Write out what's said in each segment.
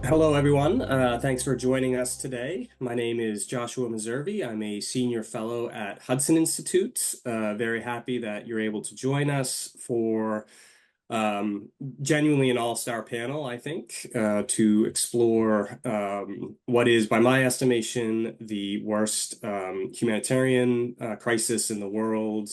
Hello, everyone. Thanks for joining us today. My name is Joshua Meservey. I'm a senior fellow at Hudson Institute. Very happy that you're able to join us for genuinely an all-star panel, I think, to explore what is, by my estimation, the worst humanitarian crisis in the world,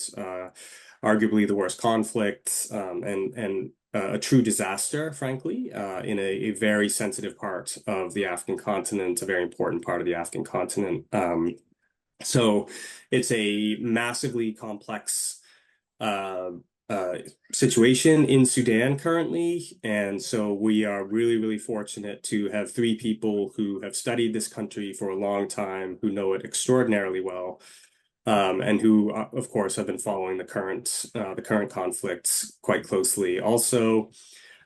arguably the worst conflict, and a true disaster, frankly, in a very sensitive part of the African continent, a very important part of the African continent. So it's a massively complex uh, situation in Sudan currently. And so we are really, really fortunate to have three people who have studied this country for a long time, who know it extraordinarily well, and who, of course, have been following the current conflicts quite closely. Also,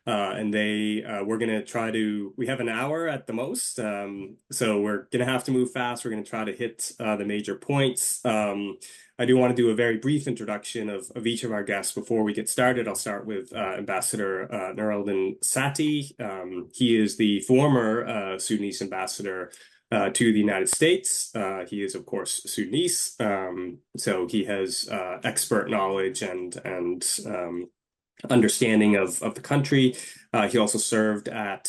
and we're going to try to, we have an hour at the most, so we're going to have to move fast. We're going to try to hit the major points. I do want to do a very brief introduction of each of our guests before we get started. I'll start with Ambassador Nur Sati. He is the former Sudanese ambassador to the United States. He is, of course, Sudanese, so he has expert knowledge and understanding of the country. He also served at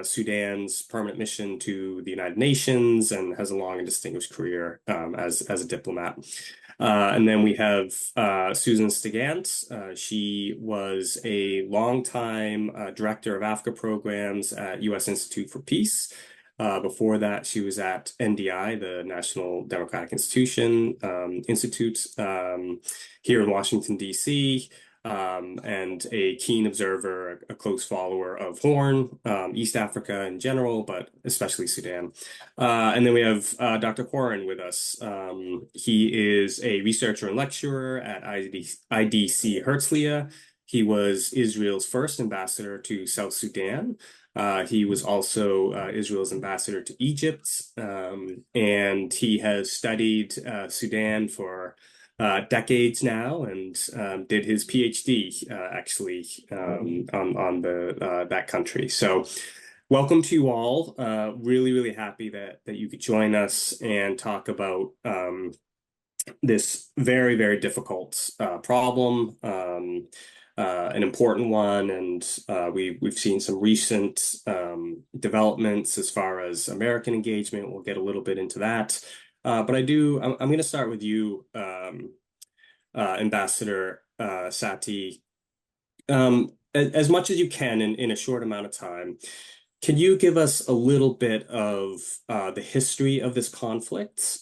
Sudan's permanent mission to the United Nations and has a long and distinguished career as a diplomat. And then we have Susan Stigant. She was a longtime director of Africa programs at U.S. Institute for Peace. Before that, she was at NDI, the National Democratic Institute, here in Washington, D.C., and a keen observer, a close follower of Horn, East Africa in general, but especially Sudan. And then we have Dr. Horan with us. He is a researcher and lecturer at IDC Herzliya. He was Israel's first ambassador to South Sudan. He was also Israel's ambassador to Egypt, and he has studied Sudan for decades now, and did his PhD actually on that country. So, welcome to you all. Really, really happy that you could join us and talk about this very, very difficult problem. An important one, and we've seen some recent developments as far as American engagement. We'll get a little bit into that, but I'm going to start with you, Ambassador Sati. As much as you can in a short amount of time, can you give us a little bit of the history of this conflict?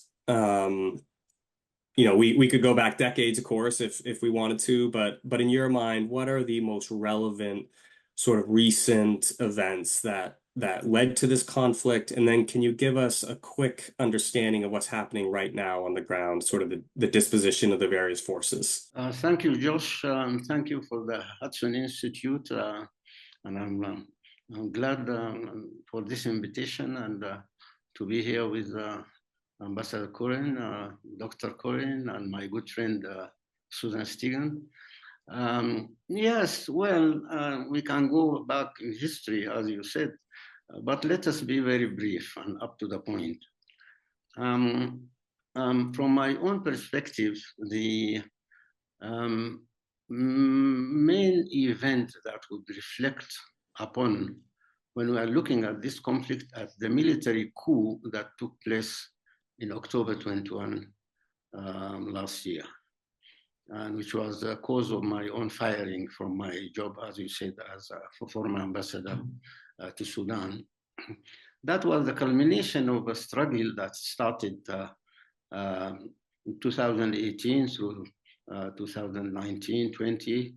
We could go back decades, of course, if we wanted to, but in your mind, what are the most relevant sort of recent events that led to this conflict? And then can you give us a quick understanding of what's happening right now on the ground, sort of the disposition of the various forces? Thank you, Josh. Thank you for the Hudson Institute. And I'm glad for this invitation and to be here with Ambassador Corin, Dr. Corin, and my good friend Susan Stegan. Yes, well, we can go back in history, as you said, but let us be very brief and up to the point. From my own perspective, the main event that would reflect upon when we are looking at this conflict at the military coup that took place in October 21 last year, and which was the cause of my own firing from my job, as you said, as a former ambassador to Sudan. That was the culmination of a struggle that started in 2018 through 2019, 20,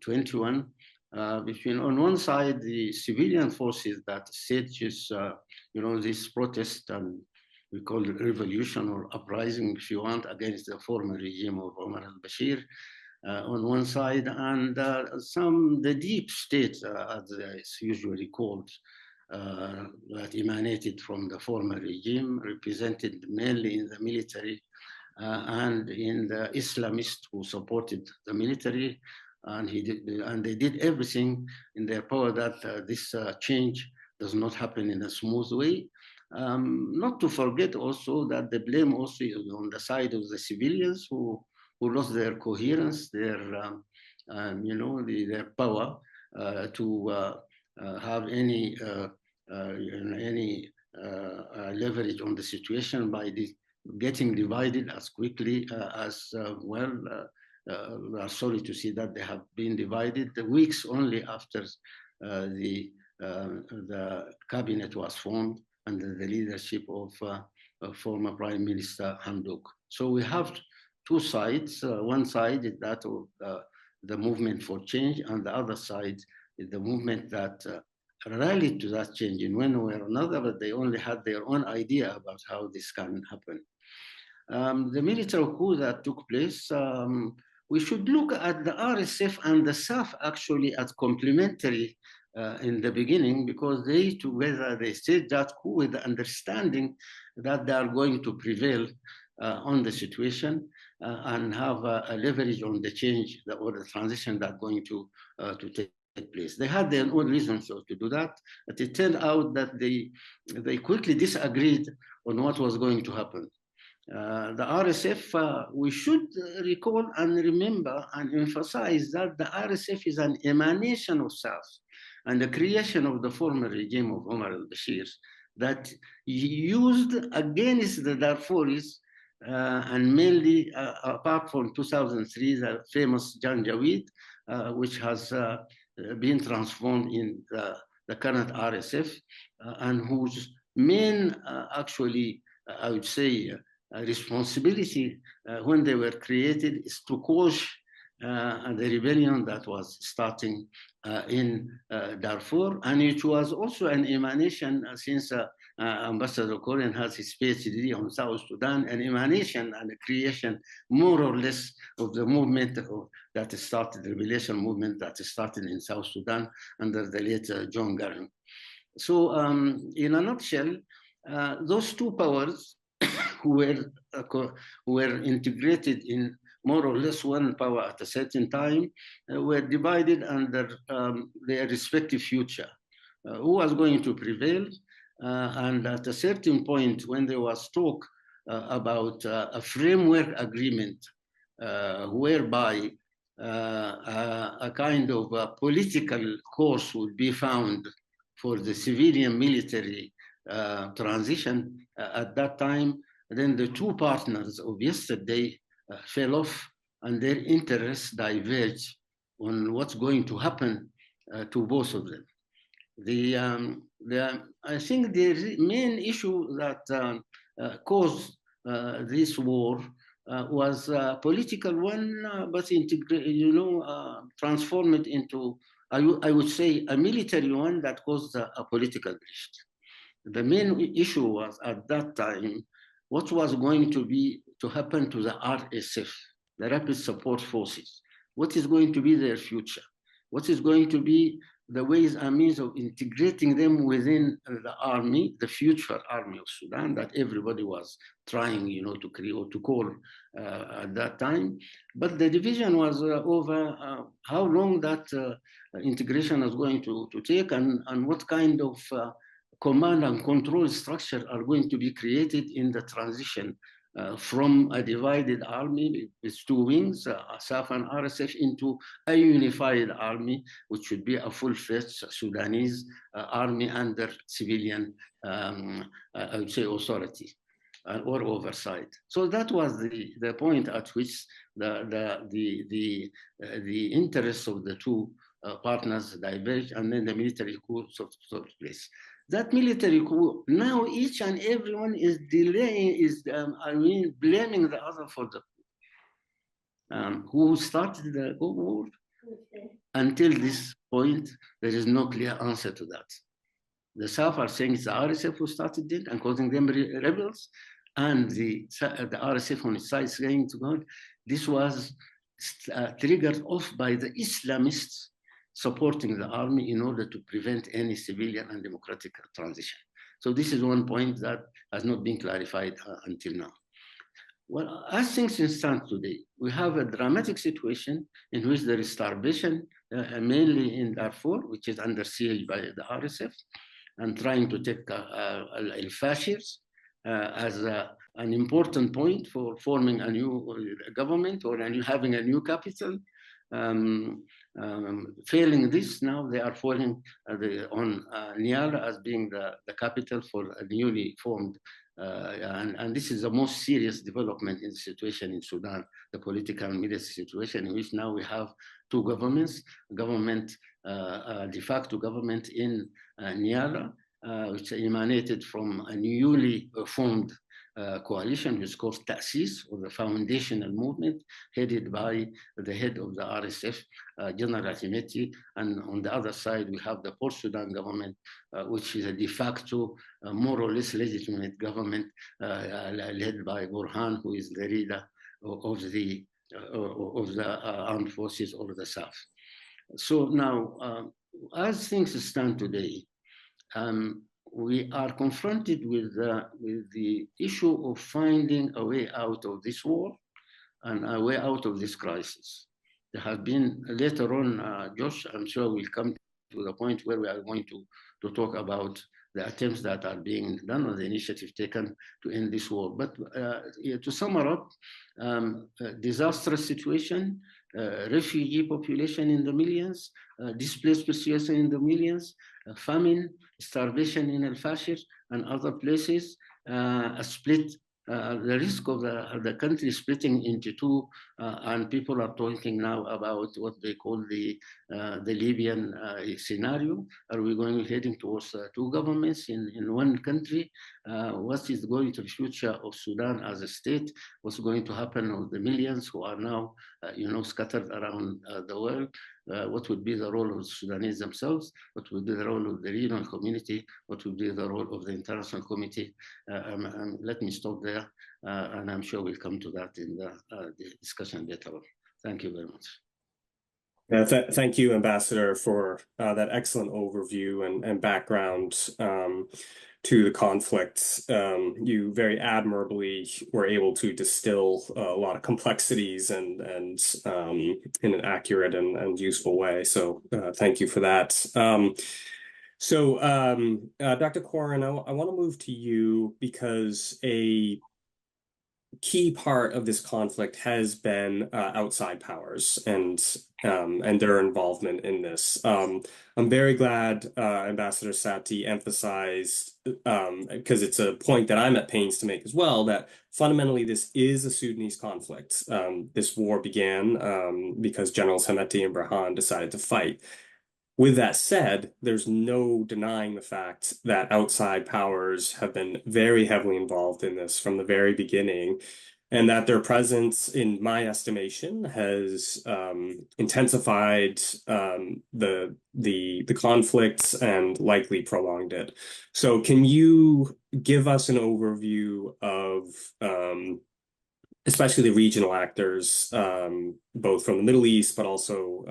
21, between, on one side, the civilian forces that stages, this protest, and we call it revolution or uprising, if you want, against the former regime of Omar al-Bashir, on one side, and the deep state, as it's usually called, that emanated from the former regime, represented mainly in the military and in the Islamists who supported the military, and they did everything in their power that this change does not happen in a smooth way. Not to forget also that the blame also is on the side of the civilians who lost their coherence, their their power to have any leverage on the situation by getting divided as quickly as well. We are sorry to see that they have been divided weeks only after the cabinet was formed under the leadership of former Prime Minister Hamdan. So we have two sides. One side is that of the movement for change, and the other side is the movement that rallied to that change in one way or another, but they only had their own idea about how this can happen. The military coup that took place, we should look at the RSF and the SAF actually as complementary in the beginning, because they together, they staged that coup with the understanding that they are going to prevail on the situation and have a leverage on the change or the transition that's going to take place. They had their own reasons to do that, but it turned out that they quickly disagreed on what was going to happen. The RSF, we should recall and remember and emphasize that the RSF is an emanation of SAF and the creation of the former regime of Omar al-Bashir that used against the Darfuris and mainly apart from 2003, the famous Janjaweed, which has been transformed in the current RSF and whose main actually, I would say, responsibility when they were created is to quash the rebellion that was starting in Darfur, and it was also an emanation since Ambassador Koren has his PhD on South Sudan, an emanation and a creation more or less of the movement that started, the liberation movement that started in South Sudan under the late John Garang. So in a nutshell, those two powers who were integrated in more or less one power at a certain time were divided under their respective future. Who was going to prevail? And at a certain point, when there was talk about a framework agreement whereby a kind of a political course would be found for the civilian military transition at that time, then the two partners of yesterday fell off and their interests diverged on what's going to happen to both of them. I think the main issue that caused this war was a political one, but transformed it into, I would say, a military one that caused a political rift. The main issue was at that time, what was going to happen to the RSF, the Rapid Support Forces? What is going to be their future? What is going to be the ways and means of integrating them within the army, the future army of Sudan that everybody was trying, to create or to call at that time. But the division was over how long that integration is going to take and what kind of command and control structure are going to be created in the transition from a divided army with two wings, SAF and RSF, into a unified army, which should be a full-fledged Sudanese army under civilian, I would say, authority or oversight. So that was the point at which the interests of the two partners diverged, and then the military coup took place. That military coup, now each and everyone is blaming the other for the coup. Who started the war? Until this point, there is no clear answer to that. The South are saying it's the RSF who started it and causing them rebels, and the RSF on its side saying to God, this was triggered off by the Islamists supporting the army in order to prevent any civilian and democratic transition. So this is one point that has not been clarified until now. Well, as things stand today, we have a dramatic situation in which there is starvation, mainly in Darfur, which is under siege by the RSF. and trying to take al-Fashirs as an important point for forming a new government or having a new capital. Failing this, now they are falling on Niala as being the capital for a newly formed, and this is the most serious development in the situation in Sudan, the political and military situation, in which now we have two governments, government, de facto government in Niala, which emanated from a newly formed coalition, which is called Ta'sis, or the foundational movement, headed by the head of the RSF, General Hemedti. And on the other side, we have the Port Sudan government, which is a de facto, more or less legitimate government led by Burhan, who is the leader of the armed forces of the South. So now, as things stand today, we are confronted with the issue of finding a way out of this war and a way out of this crisis. There have been, later on, Josh, I'm sure we'll come to the point where we are going to talk about the attempts that are being done or the initiative taken to end this war. But to sum up, disastrous situation, refugee population in the millions, displaced population in the millions, famine, starvation in al-Fashir and other places, a split, the risk of the country splitting into two, and people are talking now about what they call the Libyan scenario. Are we going heading towards two governments in one country? What is going to be the future of Sudan as a state? What's going to happen with the millions who are now, scattered around the world? What would be the role of the Sudanese themselves? What would be the role of the regional community? What would be the role of the international committee? Let me stop there, and I'm sure we'll come to that in the discussion later on. Thank you very much. Thank you, Ambassador, for that excellent overview and background to the conflict. You very admirably were able to distill a lot of complexities and in an accurate and useful way. So thank you for that. Dr. Quarren, I want to move to you because a key part of this conflict has been outside powers and their involvement in this. I'm very glad Ambassador Sati emphasized, because it's a point that I'm at pains to make as well, that fundamentally this is a Sudanese conflict. This war began because Generals Hemedti and Burhan decided to fight. With that said, there's no denying the fact that outside powers have been very heavily involved in this from the very beginning, and that their presence, in my estimation, has intensified the conflicts and likely prolonged it. So, can you give us an overview of especially the regional actors, both from the Middle East, but also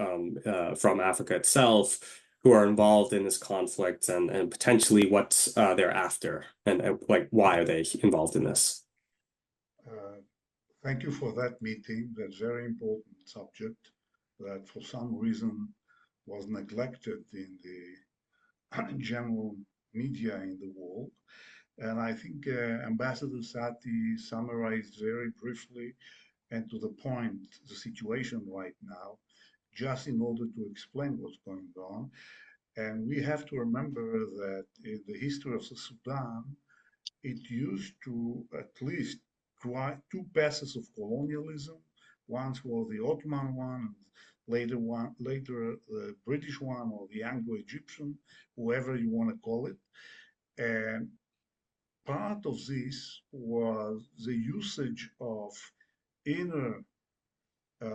from Africa itself, who are involved in this conflict and potentially what they're after and like why are they involved in this? Thank you for that meeting. That's a very important subject that for some reason was neglected in the general media in the world. And I think Ambassador Sati summarized very briefly and to the point the situation right now, just in order to explain what's going on. And we have to remember that in the history of the Sudan, it used to at least try two passes of colonialism. Once was the Ottoman one, later the British one or the Anglo-Egyptian, whoever you want to call it. And part of this was the usage of inner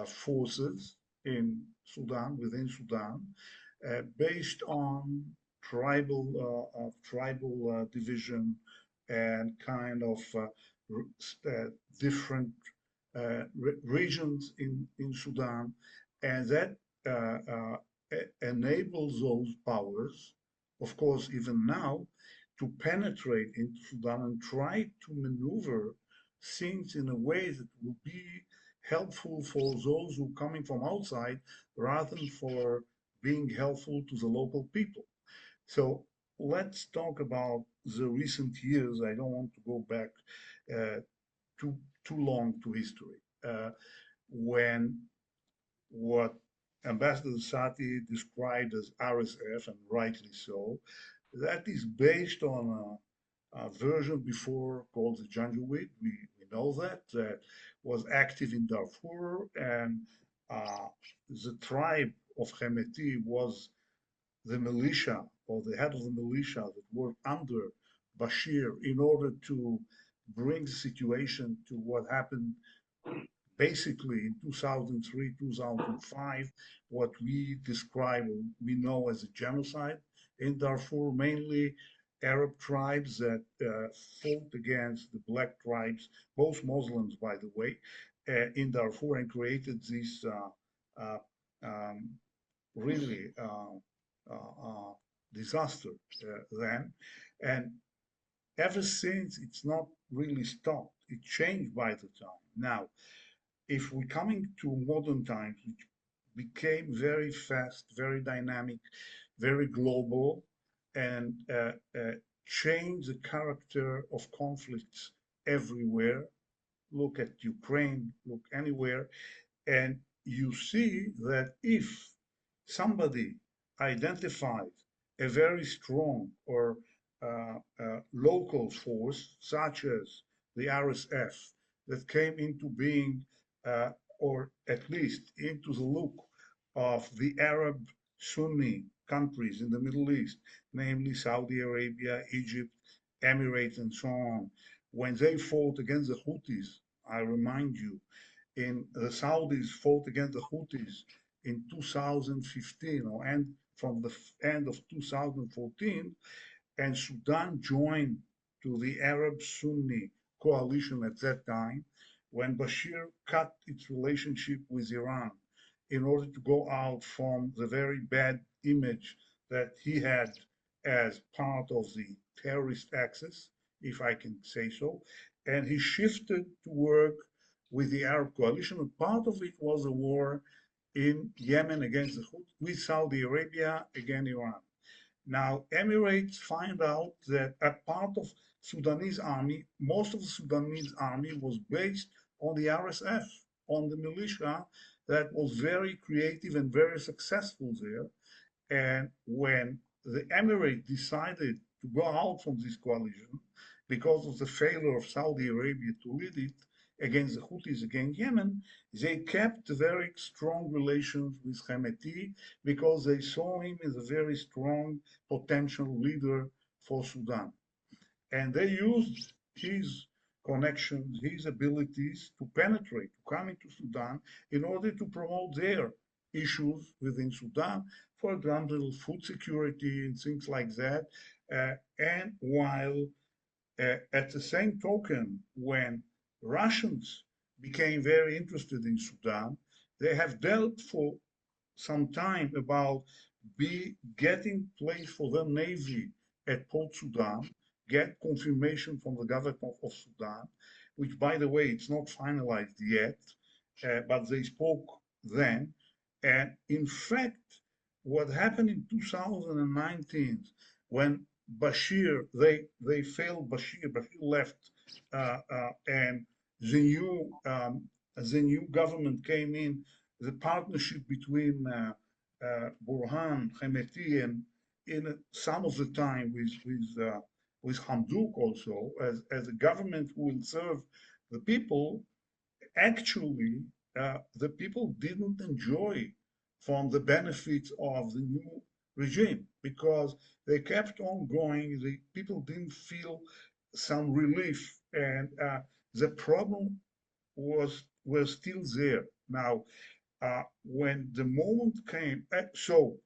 forces in Sudan, within Sudan, based on tribal division and kind of different regions in Sudan, and that enables those powers, of course, even now, to penetrate into Sudan and try to maneuver things in a way that will be helpful for those who are coming from outside rather than for being helpful to the local people. So let's talk about the recent years. I don't want to go back uh, too long to history. When what Ambassador Sati described as RSF, and rightly so, that is based on a version before called the Janjaweed. We know that was active in Darfur, and uh, the tribe of Hemedti was the militia or the head of the militia that worked under Bashir in order to bring the situation to what happened basically in 2003, 2005, what we describe, we know as a genocide in Darfur, mainly Arab tribes that fought against the black tribes, both Muslims, by the way, in Darfur and created this uh, um, really disaster then. And ever since, it's not really stopped. It changed by the time. Now, if we're coming to modern times, which became very fast, very dynamic, very global, and changed the character of conflicts everywhere. Look at Ukraine, look anywhere, and you see that if somebody identifies a very strong or local force, such as the RSF, that came into being, uh, or at least into the look of the Arab Sunni countries in the Middle East, namely Saudi Arabia, Egypt, Emirates, and so on, when they fought against the Houthis, I remind you, in the Saudis fought against the Houthis in 2015 or end from the end of 2014, and Sudan joined to the Arab Sunni coalition at that time when Bashir cut its relationship with Iran in order to go out from the very bad image that he had as part of the terrorist axis, if I can say so. And he shifted to work with the Arab coalition. And part of it was a war in Yemen against the Houthis, with Saudi Arabia against Iran. Now, Emirates find out that a part of Sudanese army, most of the Sudanese army was based on the RSF, on the militia that was very creative and very successful there. And when the Emirates decided to go out from this coalition because of the failure of Saudi Arabia to lead it against the Houthis against Yemen, they kept very strong relations with Hemedti because they saw him as a very strong potential leader for Sudan. And they used his connections, his abilities to penetrate, to come into Sudan in order to promote their issues within Sudan, for example, food security and things like that. And while at the same token, when Russians became very interested in Sudan, they have dealt for some time about getting place for their navy at Port Sudan, get confirmation from the government of Sudan, which, by the way, it's not finalized yet, but they spoke then. And in fact, what happened in 2019 when they failed Bashir left, and the new government came in, the partnership between Burhan, Hemedti, and in some of the time with Hamduk also as a government who will serve the people. Actually, the people didn't enjoy from the benefits of the new regime because they kept on going. The people didn't feel some relief, and the problem was still there. Now, when the moment came, so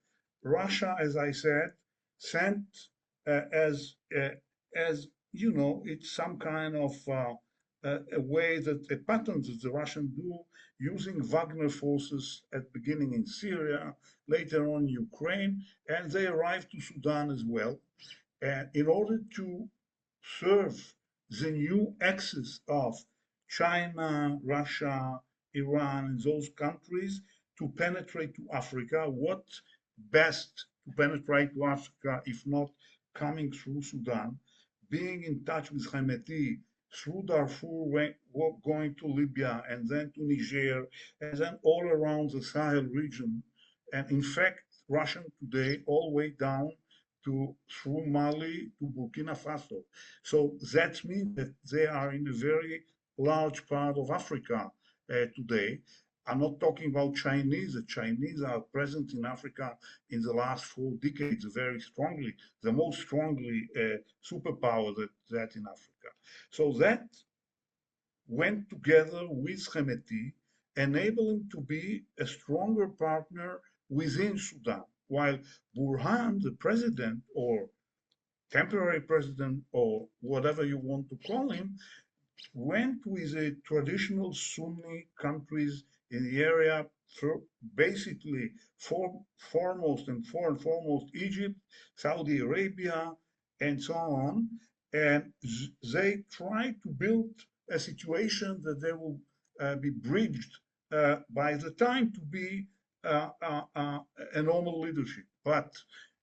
Russia, as I said, sent as you know, it's some kind of a way that a pattern that the Russians do, using Wagner forces at beginning in Syria, later on Ukraine, and they arrived to Sudan as well, and in order to serve the new axis of China, Russia, Iran, and those countries to penetrate to Africa. What best to penetrate to Africa if not coming through Sudan, being in touch with Hemedti through Darfur, going to Libya and then to Niger, and then all around the Sahel region. And in fact, Russian today all the way down to through Mali to Burkina Faso. So that means that they are in a very large part of Africa today. I'm not talking about Chinese. The Chinese are present in Africa in the last 4 decades very strongly, the most strongly superpower that in Africa. So that went together with Hemedti, enabling to be a stronger partner within Sudan, while Burhan, the president or temporary president or whatever you want to call him, went with the traditional Sunni countries in the area, for basically foremost and foremost Egypt, Saudi Arabia, and so on. And they tried to build a situation that they will be bridged by the time to be a normal leadership. But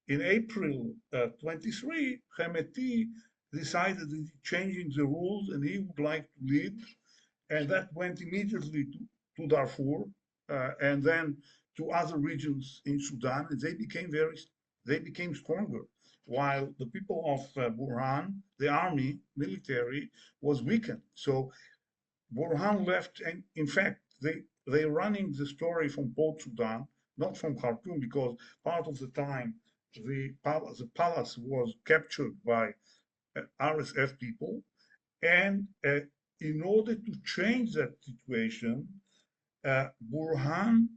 in April 23, Hemedti decided that he's changing the rules and he would like to lead. And that went immediately to Darfur and then to other regions in Sudan. And they became stronger, while the people of Burhan, the army, military, was weakened. So Burhan left, and in fact, they're running the story from Port Sudan, not from Khartoum, because part of the time the palace was captured by RSF people. And in order to change that situation, Burhan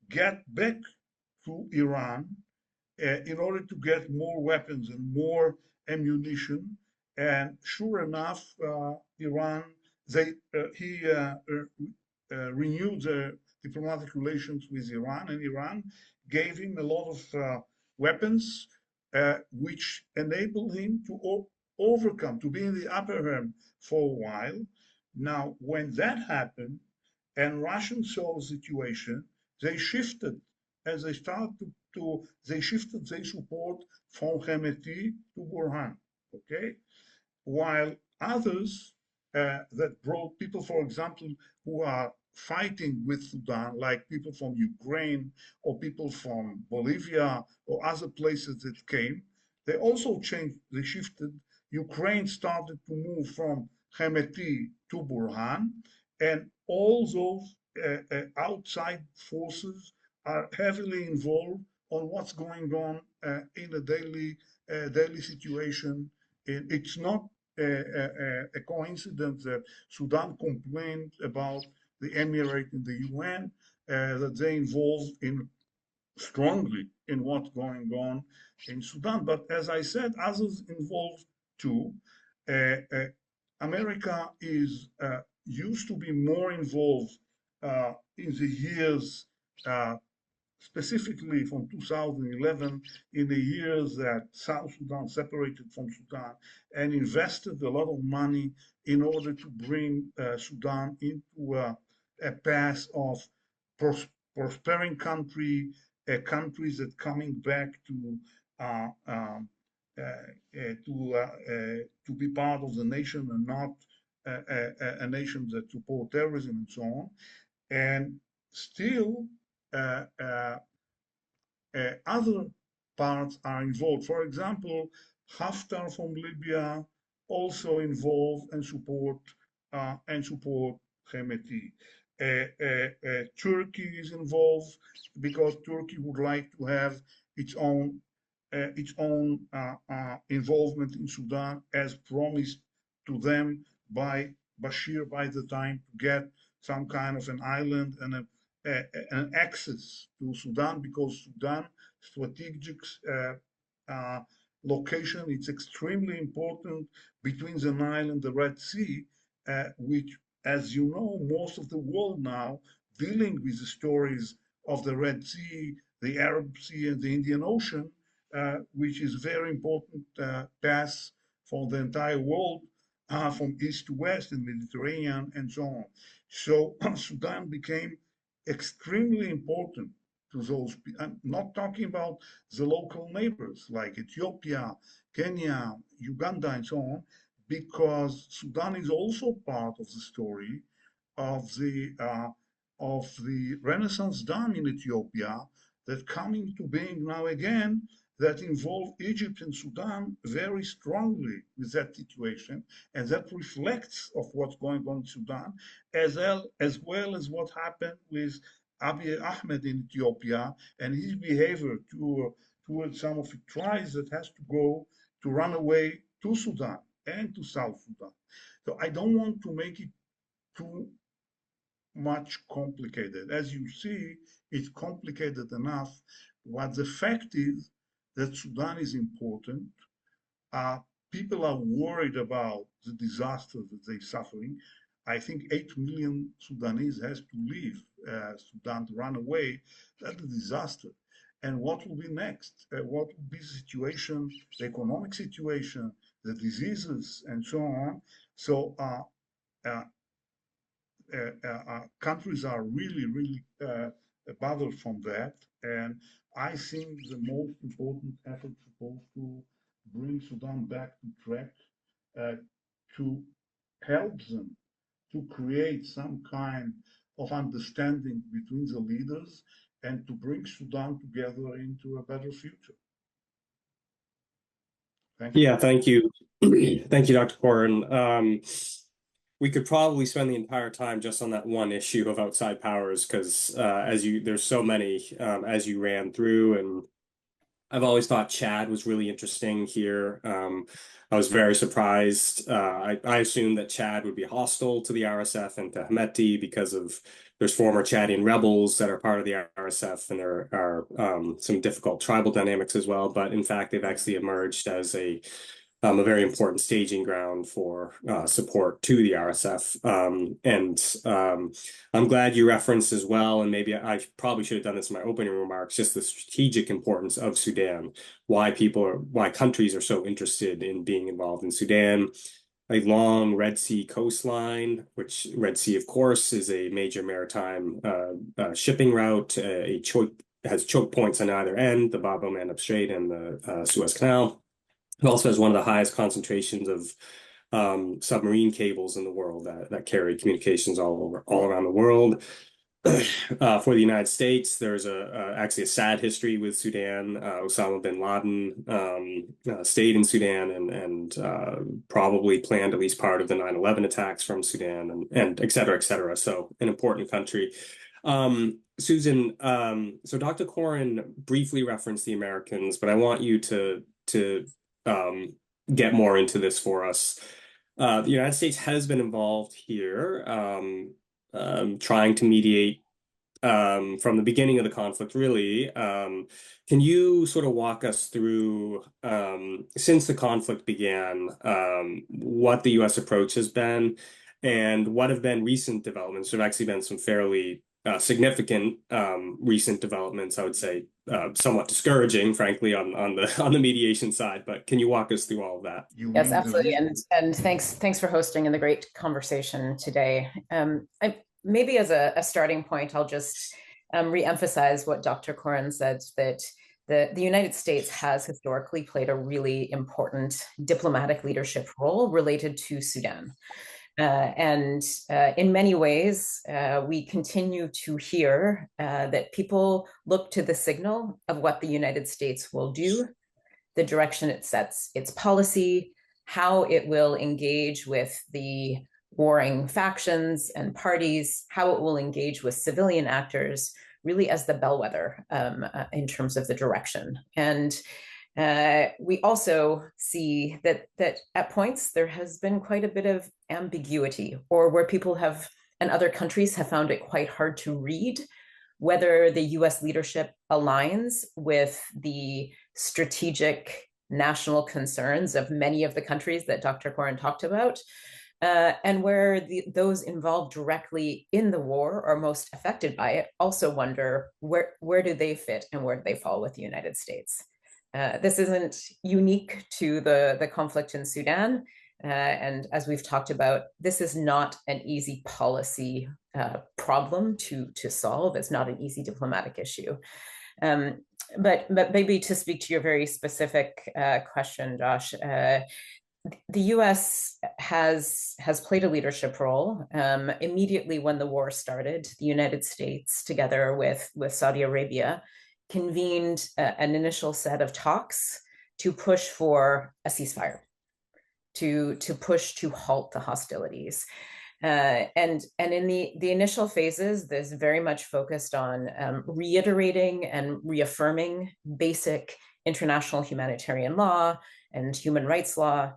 got back to Iran in order to get more weapons and more ammunition. And sure enough, Iran, he renewed the diplomatic relations with Iran, and Iran gave him a lot of weapons, which enabled him to overcome, to be in the upper hand for a while. Now, when that happened, and Russians saw the situation, they shifted, and they started they shifted their support from Hemedti to Burhan, okay? While others that brought people, for example, who are fighting with Sudan, like people from Ukraine or people from Bolivia or other places that came, they also changed, they shifted. Ukraine started to move from Hemedti to Burhan, and all those outside forces are heavily involved on what's going on in a daily situation. It's not a coincidence that Sudan complained about the Emirates in the UN, that they involved strongly in what's going on in Sudan. But as I said, others involved too. America is used to be more involved in the years specifically from 2011, in the years that South Sudan separated from Sudan, and invested a lot of money in order to bring Sudan into a path of prospering country, countries that coming back uh, um, to be part of the nation and not a nation that support terrorism and so on. And still, other parts are involved. For example, Haftar from Libya also involved and support Hemedti. Turkey is involved because Turkey would like to have its own involvement in Sudan, as promised to them by Bashir by the time, to get some kind of an island and an access to Sudan, because Sudan strategic location, it's extremely important between the Nile and the Red Sea, which, as you know, most of the world now dealing with the stories of the Red Sea, the Arab Sea, and the Indian Ocean, which is very important path for the entire world, from east to west in Mediterranean and so on. So Sudan became extremely important to those. I'm not talking about the local neighbors like Ethiopia, Kenya, Uganda, and so on, because Sudan is also part of the story of the Renaissance done in Ethiopia that coming to being now again that involve Egypt and Sudan very strongly with that situation, and that reflects of what's going on in Sudan, as well as what happened with Abiy Ahmed in Ethiopia and his behavior towards some of the tribes that has to go to run away to Sudan and to South Sudan. So I don't want to make it too much complicated. As you see, it's complicated enough. What the fact is that Sudan is important. People are worried about the disaster that they're suffering. I think 8 million Sudanese has to leave Sudan to run away. That's a disaster. And what will be next? What will be the situation, the economic situation, the diseases, and so on? So uh, countries are really, really bothered from that. And I think the most important effort is supposed to bring Sudan back to track, to help them to create some kind of understanding between the leaders and to bring Sudan together into a better future. Thank you. Yeah, thank you. Thank you, Dr. Corin. We could probably spend the entire time just on that one issue of outside powers because there's so many as you ran through, and I've always thought Chad was really interesting here. I was very surprised. I assumed that Chad would be hostile to the RSF and to Hemedti because there's former Chadian rebels that are part of the RSF, and there are some difficult tribal dynamics as well. But in fact, they've actually emerged as a very important staging ground for support to the RSF. I'm glad you referenced as well, and maybe I probably should have done this in my opening remarks, just the strategic importance of Sudan, why countries are so interested in being involved in Sudan. A long Red Sea coastline, which Red Sea, of course, is a major maritime shipping route. Has choke points on either end, the Bab el-Mandeb Strait and the Suez Canal. It also has one of the highest concentrations of submarine cables in the world that carry communications all around the world. For the United States, there's actually a sad history with Sudan. Osama bin Laden stayed in Sudan and probably planned at least part of the 9/11 attacks from Sudan and et cetera, et cetera. So an important country. Susan, so Dr. Corin briefly referenced the Americans, but I want you to get more into this for us. The United States has been involved here, trying to mediate from the beginning of the conflict, really. Can you sort of walk us through, since the conflict began, what the U.S. approach has been and what have been recent developments? There have actually been some fairly significant recent developments, I would say, somewhat discouraging, frankly, on the mediation side. But can you walk us through all of that? Yes, absolutely. And thanks for hosting and the great conversation today. Maybe as a starting point, I'll just reemphasize what Dr. Corin said, that the United States has historically played a really important diplomatic leadership role related to Sudan. And in many ways, we continue to hear that people look to the signal of what the United States will do, the direction it sets its policy, how it will engage with the warring factions and parties, how it will engage with civilian actors, really as the bellwether in terms of the direction. And we also see that at points there has been quite a bit of ambiguity, or where people have and other countries have found it quite hard to read whether the US leadership aligns with the strategic national concerns of many of the countries that Dr. Corin talked about, and where those involved directly in the war or most affected by it also wonder where do they fit and where do they fall with the United States. This isn't unique to the conflict in Sudan. And as we've talked about, this is not an easy policy problem to solve. It's not an easy diplomatic issue. But maybe to speak to your very specific question, Josh, the U.S. has played a leadership role. Immediately when the war started, the United States, together with Saudi Arabia, convened an initial set of talks to push for a ceasefire, to push to halt the hostilities. And in the initial phases, this very much focused on reiterating and reaffirming basic international humanitarian law and human rights law,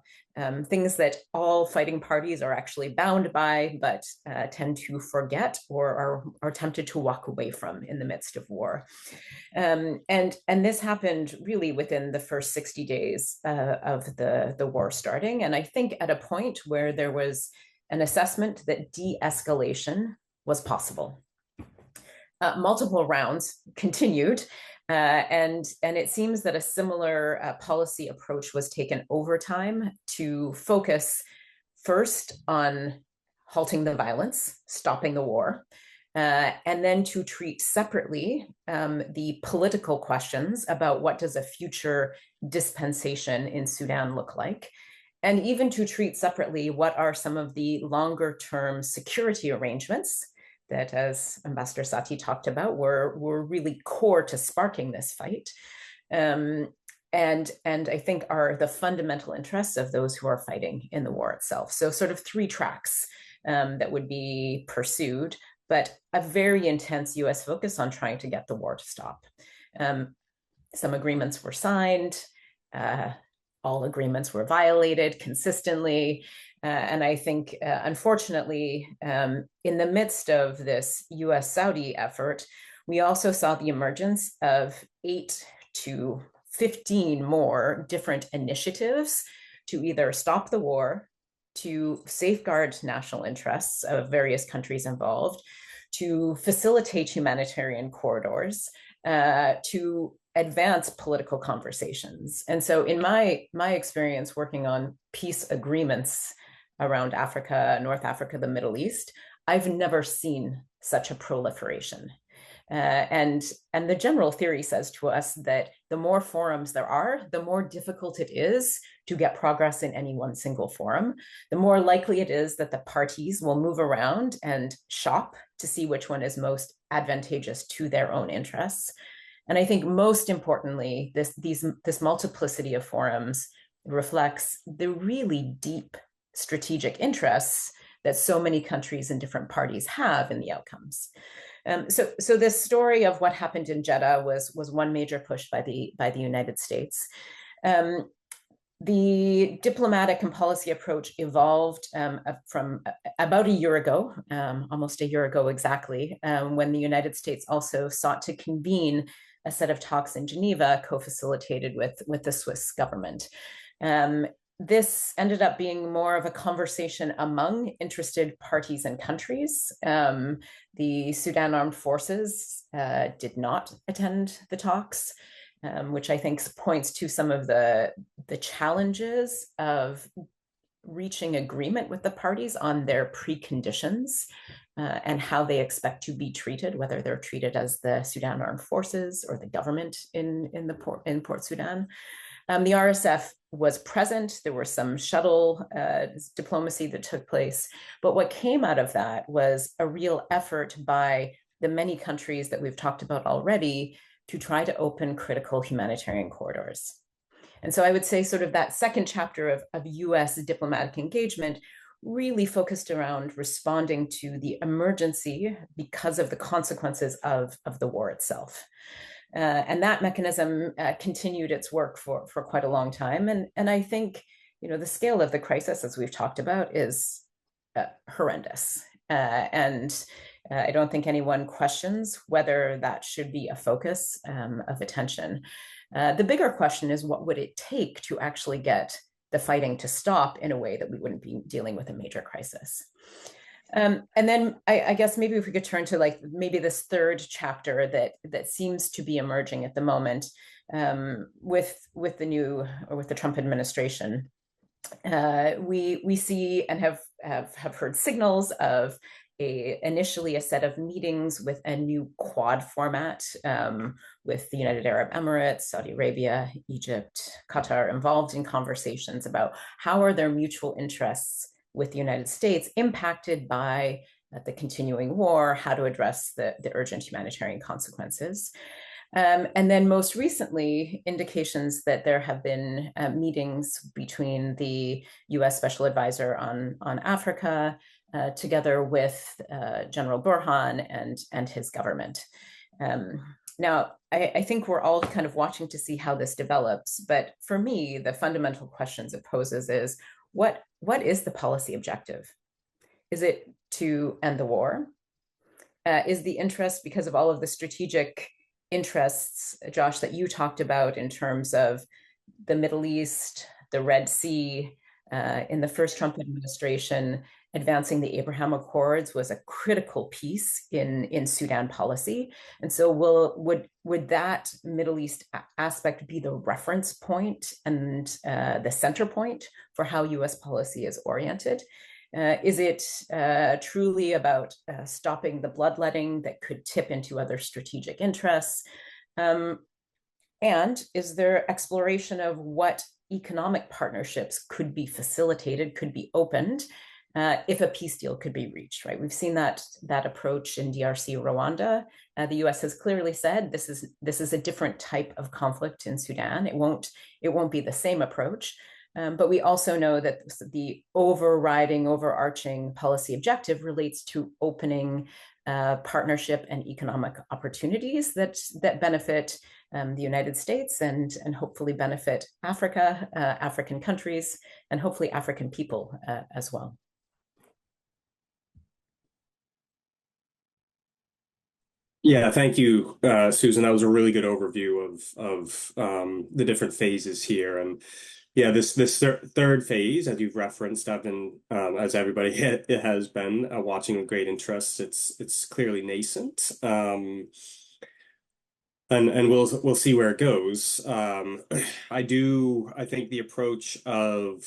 things that all fighting parties are actually bound by, but tend to forget or are tempted to walk away from in the midst of war. And this happened really within the first 60 days of the war starting. And I think at a point where there was an assessment that de-escalation was possible. Multiple rounds continued, and it seems that a similar policy approach was taken over time to focus first on halting the violence, stopping the war, and then to treat separately the political questions about what does a future dispensation in Sudan look like, and even to treat separately what are some of the longer term security arrangements that, as Ambassador Sati talked about, were really core to sparking this fight. And I think are the fundamental interests of those who are fighting in the war itself. So sort of three tracks that would be pursued, but a very intense US focus on trying to get the war to stop. Some agreements were signed, all agreements were violated consistently. And I think, unfortunately, in the midst of this US-Saudi effort, we also saw the emergence of 8 to 15 more different initiatives to either stop the war, to safeguard national interests of various countries involved, to facilitate humanitarian corridors, to advance political conversations. And so in my experience working on peace agreements around Africa, North Africa, the Middle East, I've never seen such a proliferation. And the general theory says to us that the more forums there are, the more difficult it is to get progress in any one single forum. The more likely it is that the parties will move around and shop to see which one is most advantageous to their own interests. And I think most importantly, this multiplicity of forums reflects the really deep strategic interests that so many countries and different parties have in the outcomes. So this story of what happened in Jeddah was one major push by the United States. The diplomatic and policy approach evolved from about a year ago, almost a year ago exactly, when the United States also sought to convene a set of talks in Geneva, co-facilitated with the Swiss government. This ended up being more of a conversation among interested parties and countries. The Sudan Armed Forces did not attend the talks, which I think points to some of the challenges of reaching agreement with the parties on their preconditions and how they expect to be treated, whether they're treated as the Sudan Armed Forces or the government in Port Sudan. The RSF was present. There were some shuttle diplomacy that took place. But what came out of that was a real effort by the many countries that we've talked about already to try to open critical humanitarian corridors. And so I would say sort of that second chapter of US diplomatic engagement really focused around responding to the emergency because of the consequences of the war itself. And that mechanism continued its work for quite a long time. And I think, the scale of the crisis, as we've talked about, is horrendous. And I don't think anyone questions whether that should be a focus of attention. The bigger question is, what would it take to actually get the fighting to stop in a way that we wouldn't be dealing with a major crisis? And then I guess maybe if we could turn to maybe this third chapter that seems to be emerging at the moment with the Trump administration. we see and have heard signals of initially a set of meetings with a new Quad format, with the United Arab Emirates, Saudi Arabia, Egypt, Qatar involved in conversations about how are their mutual interests with the United States impacted by the continuing war, how to address the urgent humanitarian consequences. And then most recently, indications that there have been meetings between the US Special Advisor on Africa, together with General Burhan and his government. Now, I think we're all kind of watching to see how this develops, but for me, the fundamental questions it poses is, what is the policy objective? Is it to end the war? Is the interest, because of all of the strategic interests, Josh, that you talked about in terms of the Middle East, the Red Sea, in the first Trump administration, advancing the Abraham Accords was a critical piece in Sudan policy. And so would that Middle East aspect be the reference point and the center point for how US policy is oriented? Is it truly about stopping the bloodletting that could tip into other strategic interests? And is there exploration of what economic partnerships could be facilitated, could be opened, if a peace deal could be reached, right? We've seen that approach in DRC, Rwanda. The US has clearly said this is a different type of conflict in Sudan. It won't be the same approach. But we also know that the overarching policy objective relates to opening partnership and economic opportunities that benefit the United States and hopefully benefit Africa, African countries, and hopefully African people as well. Yeah, thank you, Susan. That was a really good overview of the different phases here. And yeah, this third phase, as you've referenced, I've been, as everybody it has been watching with great interest. It's clearly nascent, and we'll see where it goes. I think the approach of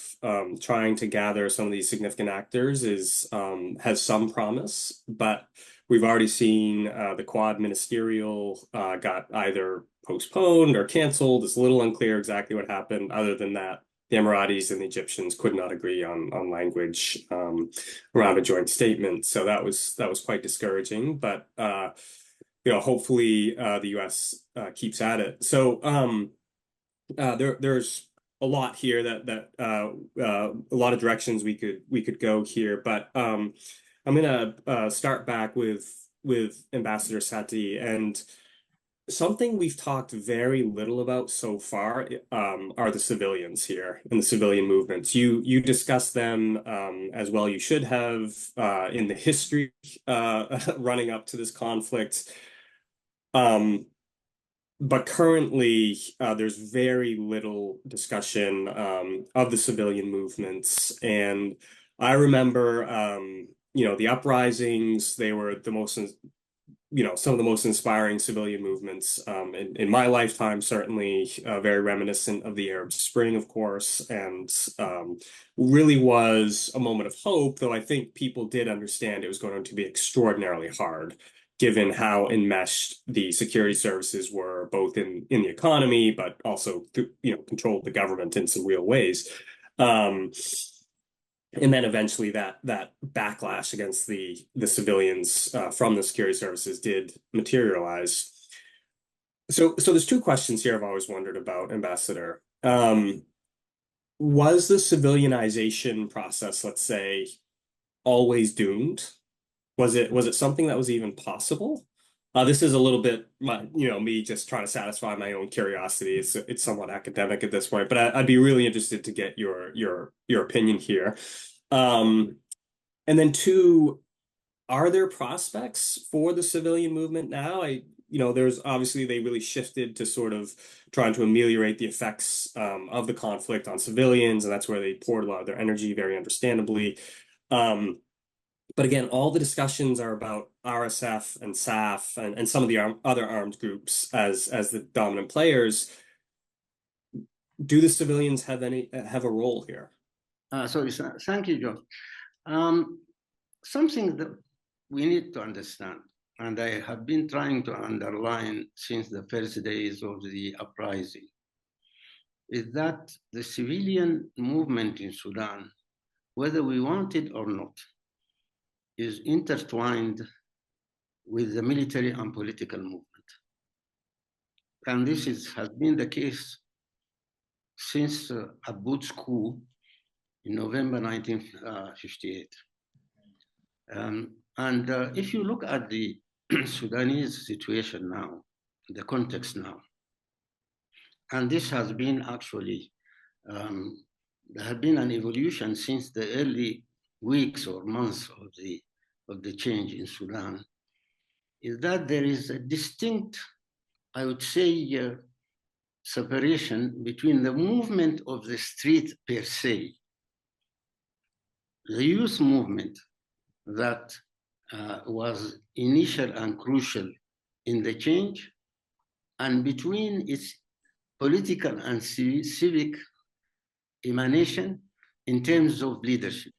trying to gather some of these significant actors has some promise, but we've already seen the Quad ministerial got either postponed or canceled. It's a little unclear exactly what happened. Other than that, the Emiratis and the Egyptians could not agree on language around a joint statement. So that was quite discouraging. But hopefully the U.S. keeps at it. So there's a lot here that a lot of directions we could go here. But I'm gonna start back with Ambassador Sati, and something we've talked very little about so far are the civilians here and the civilian movements. You discussed them as well. You should have in the history running up to this conflict. But currently, there's very little discussion of the civilian movements, and I remember the uprisings. They were the most, some of the most inspiring civilian movements in my lifetime, certainly very reminiscent of the Arab Spring, of course, and really was a moment of hope, though I think people did understand it was going to be extraordinarily hard, given how enmeshed the security services were, both in the economy, but also controlled the government in some real ways. And then eventually that backlash against the civilians from the security services did materialize. So there's two questions here I've always wondered about, Ambassador. Was the civilianization process, let's say, always doomed? Was it something that was even possible? This is a little bit, me just trying to satisfy my own curiosity. It's somewhat academic at this point, but I'd be really interested to get your opinion here. And then two, are there prospects for the civilian movement now? There's obviously they really shifted to sort of trying to ameliorate the effects of the conflict on civilians, and that's where they poured a lot of their energy, very understandably. But again, all the discussions are about RSF and SAF and some of the other armed groups as the dominant players. Do the civilians have a role here? Sorry, thank you, John. Something that we need to understand, and I have been trying to underline since the first days of the uprising, is that the civilian movement in Sudan, whether we want it or not, is intertwined with the military and political movement. And this has been the case since Abdel's coup in November 1958. If you look at the Sudanese situation now, the context now, and this has been actually, there has been an evolution since the early weeks or months of the change in Sudan, is that there is a distinct, I would say, separation between the movement of the street per se, the youth movement that was initial and crucial in the change, and between its political and civic emanation in terms of leadership.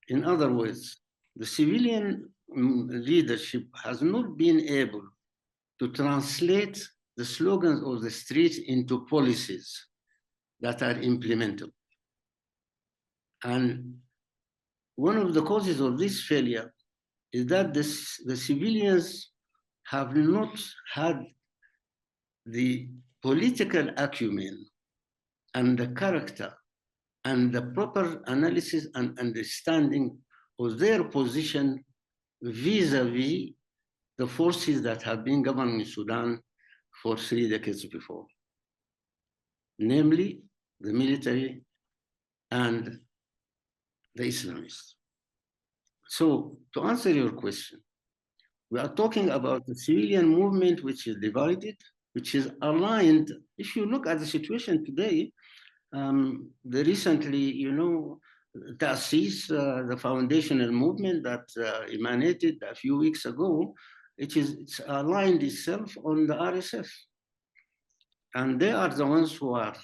In other words, the civilian leadership has not been able to translate the slogans of the streets into policies that are implementable. And one of the causes of this failure is that the civilians have not had the political acumen and the character and the proper analysis and understanding of their position vis-a-vis the forces that have been governing Sudan for 3 decades before, namely the military and the Islamists. So to answer your question, we are talking about the civilian movement which is divided, which is aligned. If you look at the situation today, the recently, TASIS, the foundational movement that emanated a few weeks ago, it's aligned itself on the RSF. And they are the ones who are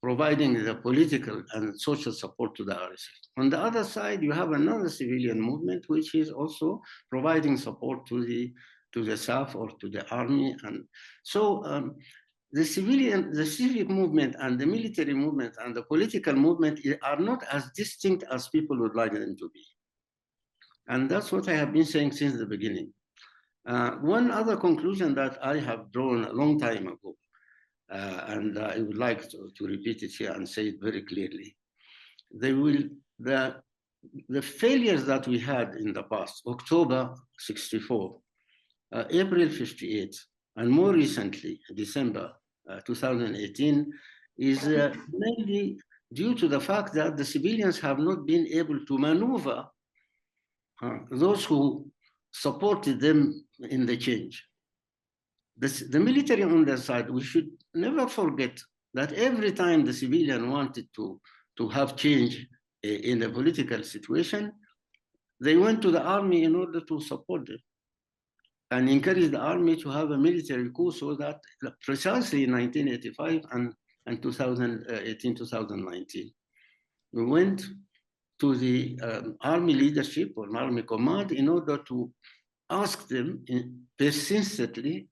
providing the political and social support to the RSF. On the other side, you have another civilian movement, which is also providing support to the SAF or to the army. And so the civic movement and the military movement and the political movement are not as distinct as people would like them to be. And that's what I have been saying since the beginning. One other conclusion that I have drawn a long time ago, and I would like to repeat it here and say it very clearly. The failures that we had in the past, October 64, April 58, and more recently, December 2018, is mainly due to the fact that the civilians have not been able to maneuver those who supported them in the change. The military on their side, we should never forget that every time the civilian wanted to have change in the political situation, they went to the army in order to support them and encourage the army to have a military coup, so that precisely in 1985 and 2018, 2019, we went to the army leadership or army command in order to ask them persistently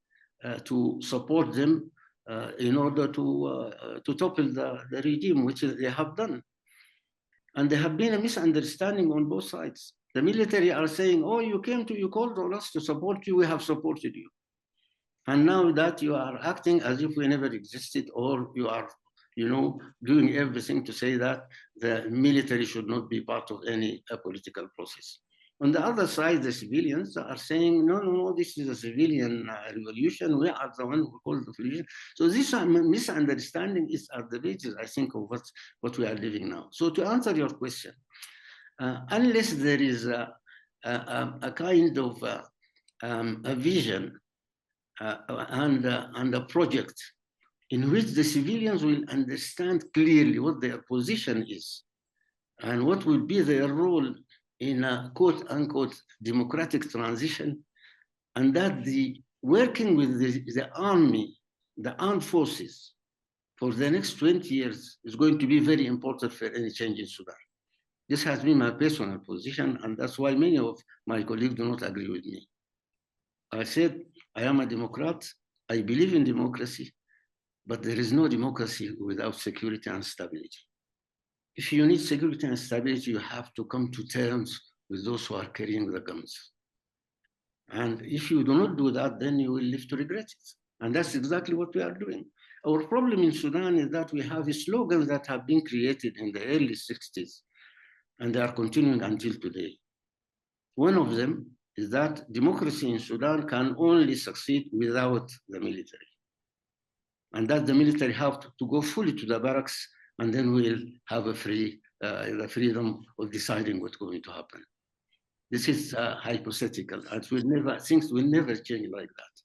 to support them in order to topple the regime, which they have done. And there have been a misunderstanding on both sides. The military are saying, oh, you called on us to support you, we have supported you. And now that you are acting as if we never existed, or you are, doing everything to say that the military should not be part of any political process. On the other side, the civilians are saying, no, this is a civilian revolution. We are the one who called the revolution. So this misunderstanding is at the basis, I think, of what we are living now. So to answer your question, unless there is a kind of a vision and a project in which the civilians will understand clearly what their position is and what will be their role in a quote-unquote democratic transition, and that the working with the army, the armed forces, for the next 20 years is going to be very important for any change in Sudan. This has been my personal position, and that's why many of my colleagues do not agree with me. I said, I am a Democrat, I believe in democracy, but there is no democracy without security and stability. If you need security and stability, you have to come to terms with those who are carrying the guns. And if you do not do that, then you will live to regret it. And that's exactly what we are doing. Our problem in Sudan is that we have slogans that have been created in the early 60s, and they are continuing until today. One of them is that democracy in Sudan can only succeed without the military. And that the military have to go fully to the barracks, and then we'll have a the freedom of deciding what's going to happen. This is hypothetical, and things will never change like that.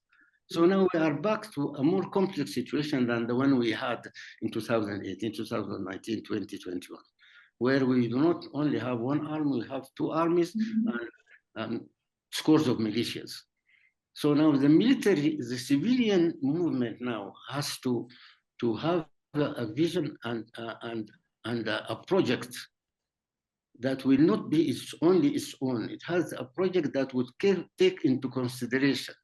So now we are back to a more complex situation than the one we had in 2018, 2019, 2021, where we do not only have one army, we have two armies and scores of militias. So now the military, the civilian movement now has to have a vision and a project that will not be only its own. It has a project that would take into consideration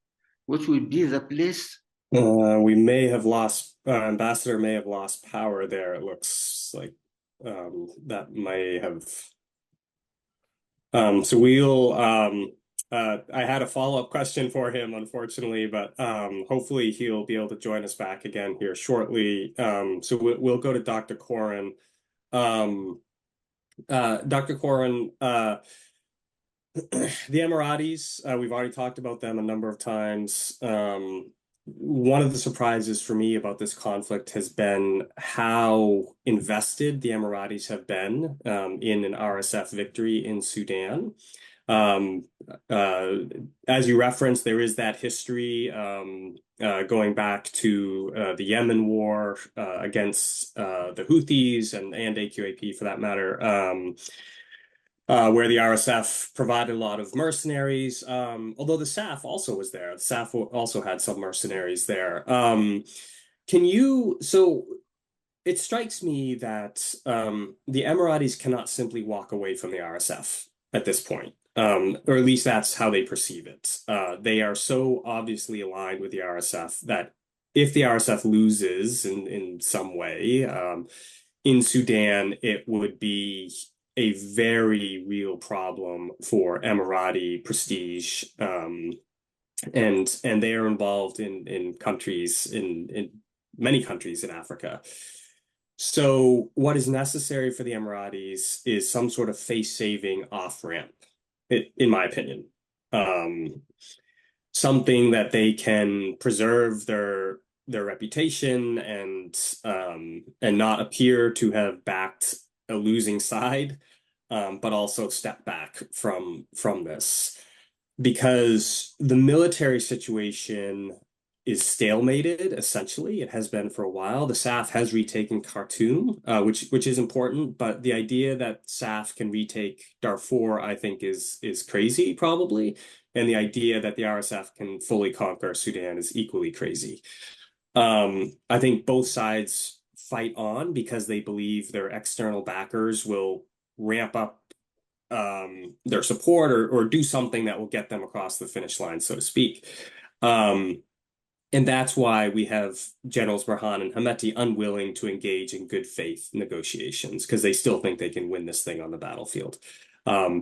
what will be the place. We may have lost, Ambassador may have lost power there. It looks like that may have. So we'll, I had a follow-up question for him, unfortunately, but hopefully he'll be able to join us back again here shortly. So we'll go to Dr. Koren. Dr. Koren, the Emiratis, we've already talked about them a number of times. One of the surprises for me about this conflict has been how invested the Emiratis have been in an RSF victory in Sudan. As you referenced, there is that history going back to the Yemen war against the Houthis and AQAP for that matter, where the RSF provided a lot of mercenaries, although the SAF also was there. The SAF also had some mercenaries there. So it strikes me that the Emiratis cannot simply walk away from the RSF at this point. Or at least that's how they perceive it. They are so obviously aligned with the RSF that if the RSF loses in some way in Sudan, it would be a very real problem for Emirati prestige. And they are involved in countries, in many countries in Africa. So what is necessary for the Emiratis is some sort of face-saving off-ramp, in my opinion. Something that they can preserve their reputation and not appear to have backed a losing side, but also step back from this. Because the military situation is stalemated, essentially. It has been for a while. The SAF has retaken Khartoum, which is important, but the idea that SAF can retake Darfur, I think, is crazy, probably. And the idea that the RSF can fully conquer Sudan is equally crazy. I think both sides fight on because they believe their external backers will ramp up their support or do something that will get them across the finish line, so to speak. And that's why we have Generals Burhan and Hemedti unwilling to engage in good faith negotiations, because they still think they can win this thing on the battlefield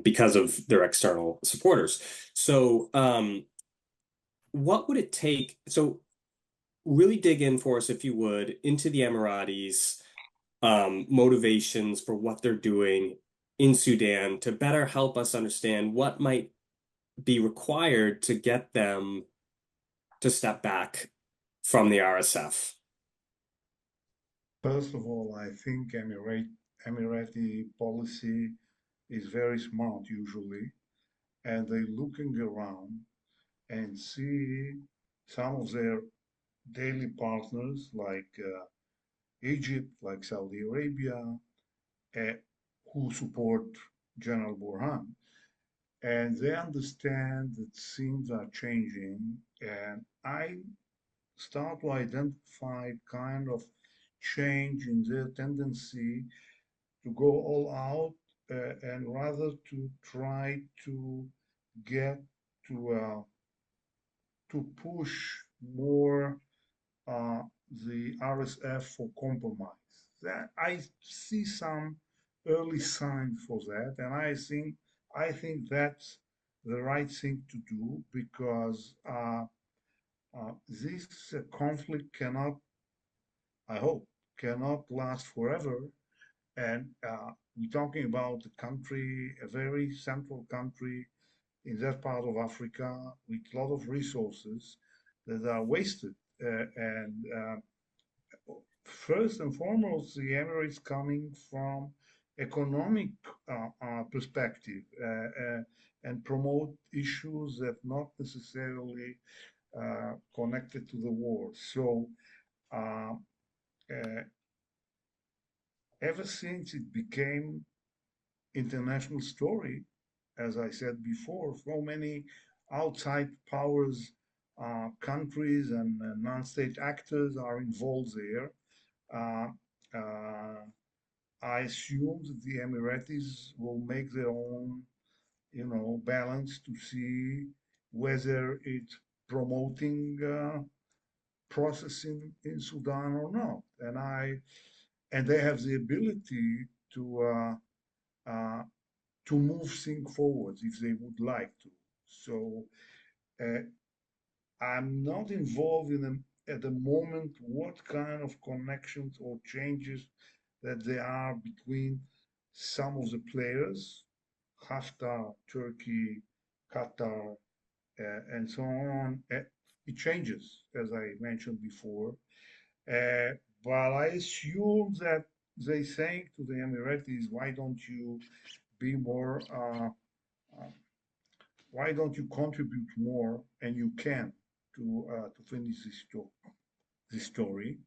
because of their external supporters. So what would it take? So really dig in for us, if you would, into the Emiratis' motivations for what they're doing in Sudan to better help us understand what might be required to get them to step back from the RSF. First of all, I think Emirati policy is very smart usually, and they're looking around and see some of their daily partners like Egypt, like Saudi Arabia, who support General Burhan. And they understand that things are changing, and I start to identify kind of change in their tendency to go all out and rather to try to get to push more the RSF for compromise. That I see some early signs for that, and I think that's the right thing to do because this conflict cannot, I hope, cannot last forever. And we're talking about a country, a very central country in that part of Africa with a lot of resources that are wasted. And first and foremost, the Emirates coming from economic perspective and promote issues that not necessarily connected to the war. So uh, uh, ever since it became international story, as I said before, so many outside powers, countries and non-state actors are involved there. Uh, uh, I assume that the Emiratis will make their own, balance to see whether it's promoting process in Sudan or not. And they have the ability uh, to move things forward if they would like to. So uh, I'm not involved in them at the moment what kind of connections or changes that there are between some of the players, Haftar, Turkey, Qatar, and so on. It changes, as I mentioned before. Uh, but I assume that they saying to the Emiratis, be more, why don't you contribute more, and you can, to finish this story.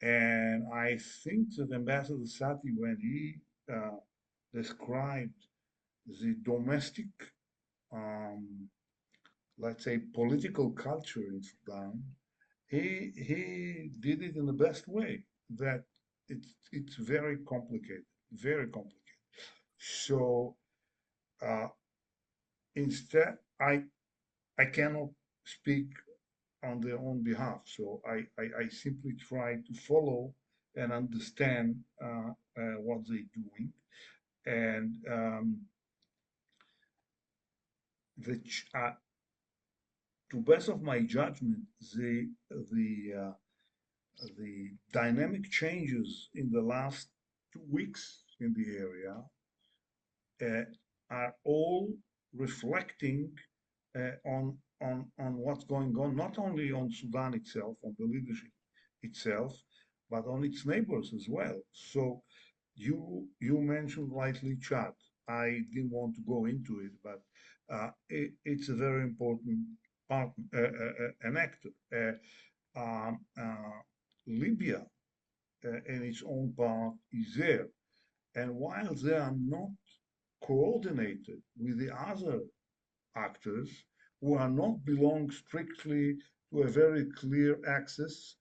And I think that Ambassador Sati, when he described the domestic, um, let's say, political culture in Sudan, he did it in the best way. That it's very complicated. So uh, instead, I cannot speak on their own behalf. So I simply try to follow and understand what they're doing. And the to best of my judgment, the the dynamic changes in the last 2 weeks in the area are all reflecting on what's going on, not only on Sudan itself, on the leadership itself, but on its neighbors as well. So you mentioned rightly Chad. I didn't want to go into it, but it's a very important part, an actor. Um, uh, Libya, in its own part, is there. And while they are not coordinated with the other actors who are not belong strictly to a very clear axis,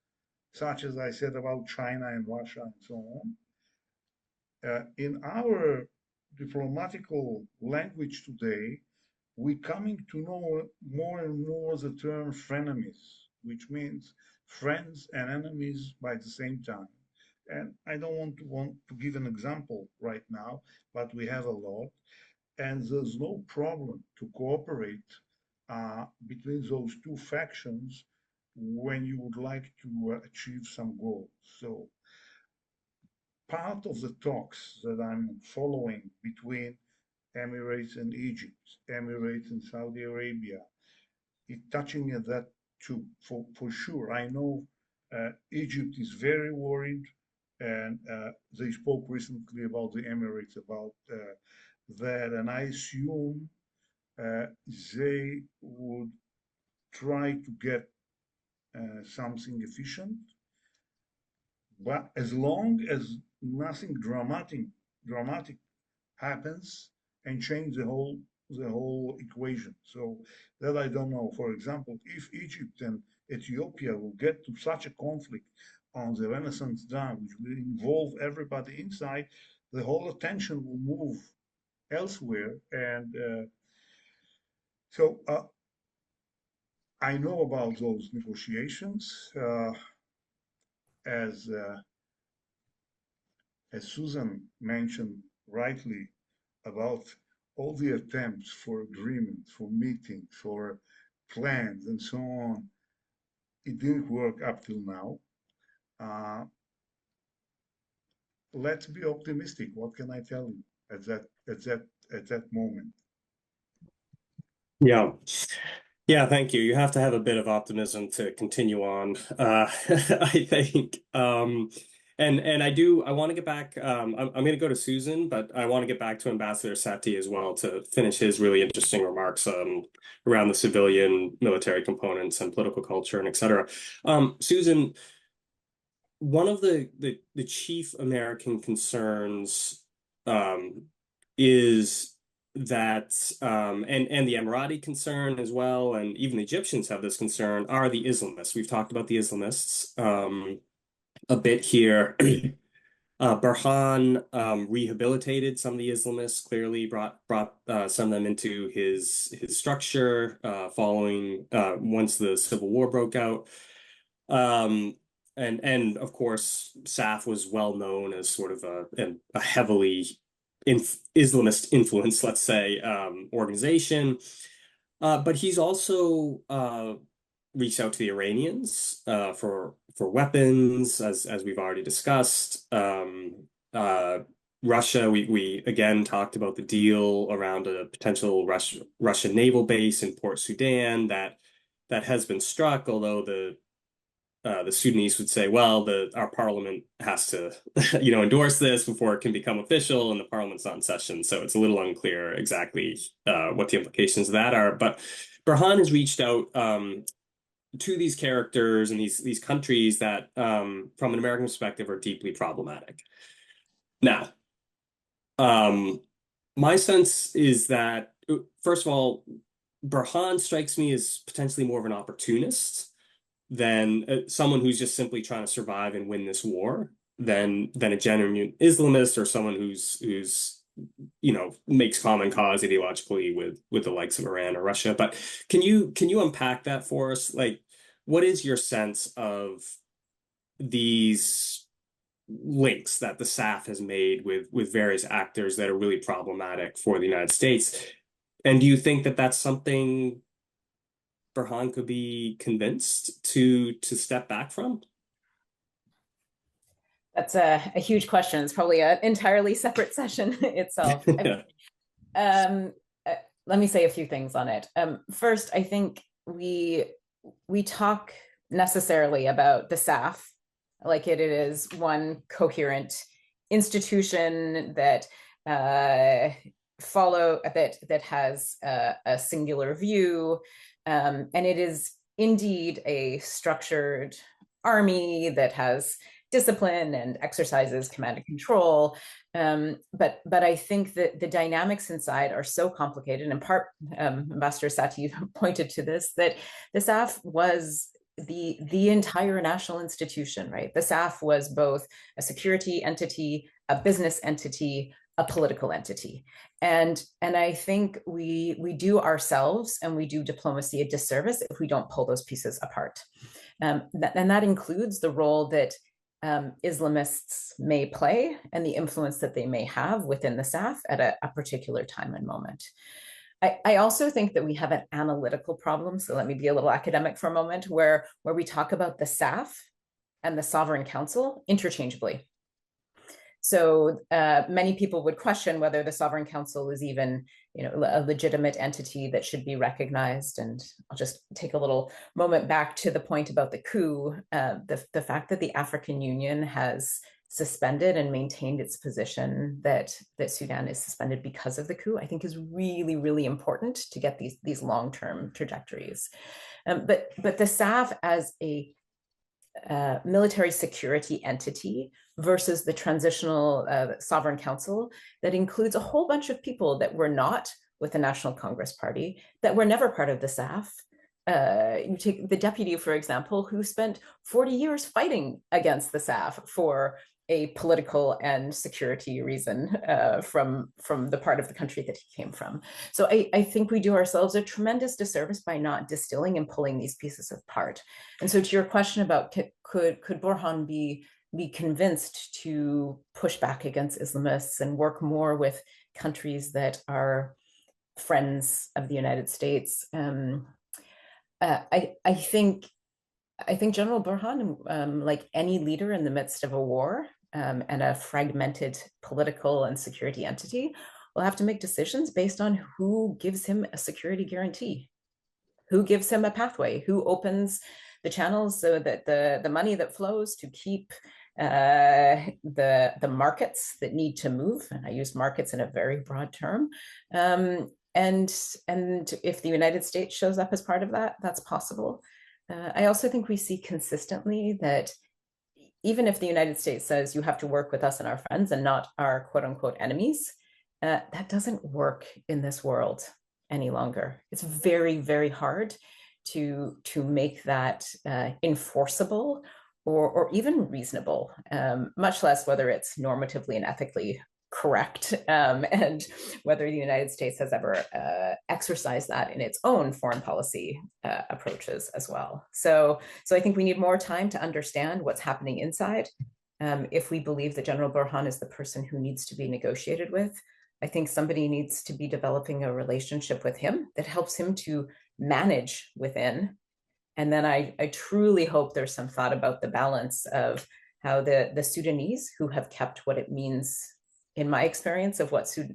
such as I said about China and Russia and so on, in our diplomatical language today, we're coming to know more and more the term frenemies, which means friends and enemies by the same time. And I don't want to give an example right now, but we have a lot, and there's no problem to cooperate between those two factions when you would like to achieve some goals. So part of the talks that I'm following between Emirates and Egypt, Emirates and Saudi Arabia, it touching at that too, for sure. I know Egypt is very worried, and they spoke recently about the Emirates about that, and I assume they would try to get something efficient, but as long as nothing dramatic happens and change the whole equation. So that I don't know. For example, if Egypt and Ethiopia will get to such a conflict on the Renaissance Dam, which will involve everybody inside, the whole attention will move elsewhere. And so I know about those negotiations. As Susan mentioned rightly about all the attempts for agreement, for meetings, for plans, and so on, it didn't work up till now. Let's be optimistic. What can I tell you at that moment? Yeah. Yeah, thank you. You have to have a bit of optimism to continue on, I think. And I want to get back. I'm going to go to Susan, but I want to get back to Ambassador Saty as well to finish his really interesting remarks around the civilian military components and political culture and et cetera. Susan, one of the chief American concerns is that and the Emirati concern as well, and even the Egyptians have this concern, are the Islamists. We've talked about the Islamists a bit here. Burhan rehabilitated some of the Islamists, clearly brought some of them into his structure following once the civil war broke out. And of course, SAF was well known as sort of a heavily Islamist influence, let's say, organization. But he's also reached out to the Iranians for weapons, as we've already discussed. Russia, we again talked about the deal around a potential Russian naval base in Port Sudan that has been struck, although the Sudanese would say, well, our parliament has to, endorse this before it can become official, and the parliament's not in session, so it's a little unclear exactly what the implications of that are. But Burhan has reached out to these characters and these countries that, from an American perspective, are deeply problematic. Now, my sense is that, first of all, Burhan strikes me as potentially more of an opportunist than someone who's just simply trying to survive and win this war, than a genuine Islamist or someone who's makes common cause ideologically with the likes of Iran or Russia. But can you unpack that for us? Like, what is your sense of these links that the SAF has made with various actors that are really problematic for the United States? And do you think that that's something Burhan could be convinced to step back from? That's a huge question. It's probably an entirely separate session itself. Let me say a few things on it. First, I think we talk necessarily about the SAF like it is one coherent institution that that has a singular view, and it is indeed a structured army that has discipline and exercises command and control. But I think that the dynamics inside are so complicated. In part, Ambassador Saty pointed to this, that the SAF was the entire national institution, right? The SAF was both a security entity, a business entity, a political entity. And I think we do ourselves and we do diplomacy a disservice if we don't pull those pieces apart. And that includes the role that Islamists may play and the influence that they may have within the SAF at a particular time and moment. I also think that we have an analytical problem. So let me be a little academic for a moment, where we talk about the SAF and the Sovereign Council interchangeably. So many people would question whether the Sovereign Council is even, a legitimate entity that should be recognized. And I'll just take a little moment back to the point about the coup. The fact that the African Union has suspended and maintained its position that Sudan is suspended because of the coup, I think is really, really important to get these long-term trajectories. But the SAF as a military security entity versus the transitional Sovereign Council that includes a whole bunch of people that were not with the National Congress Party, that were never part of the SAF, you take the deputy, for example, who spent 40 years fighting against the SAF for a political and security reason from the part of the country that he came from. So I think we do ourselves a tremendous disservice by not distilling and pulling these pieces apart. And so to your question about could Burhan be convinced to push back against Islamists and work more with countries that are friends of the United States, I think General Burhan, like any leader in the midst of a war and a fragmented political and security entity, will have to make decisions based on who gives him a security guarantee, who gives him a pathway, who opens the channels so that the money that flows to keep the markets that need to move, and I use markets in a very broad term, and if the United States shows up as part of that, that's possible. I also think we see consistently that even if the United States says you have to work with us and our friends and not our quote unquote enemies, that doesn't work in this world any longer. It's very, very hard to make that enforceable or even reasonable, much less whether it's normatively and ethically correct, and whether the United States has ever exercised that in its own foreign policy approaches as well. So I think we need more time to understand what's happening inside. If we believe that General Burhan is the person who needs to be negotiated with, I think somebody needs to be developing a relationship with him that helps him to manage within. And then I truly hope there's some thought about the balance of how the Sudanese, who have kept what it means, in my experience, of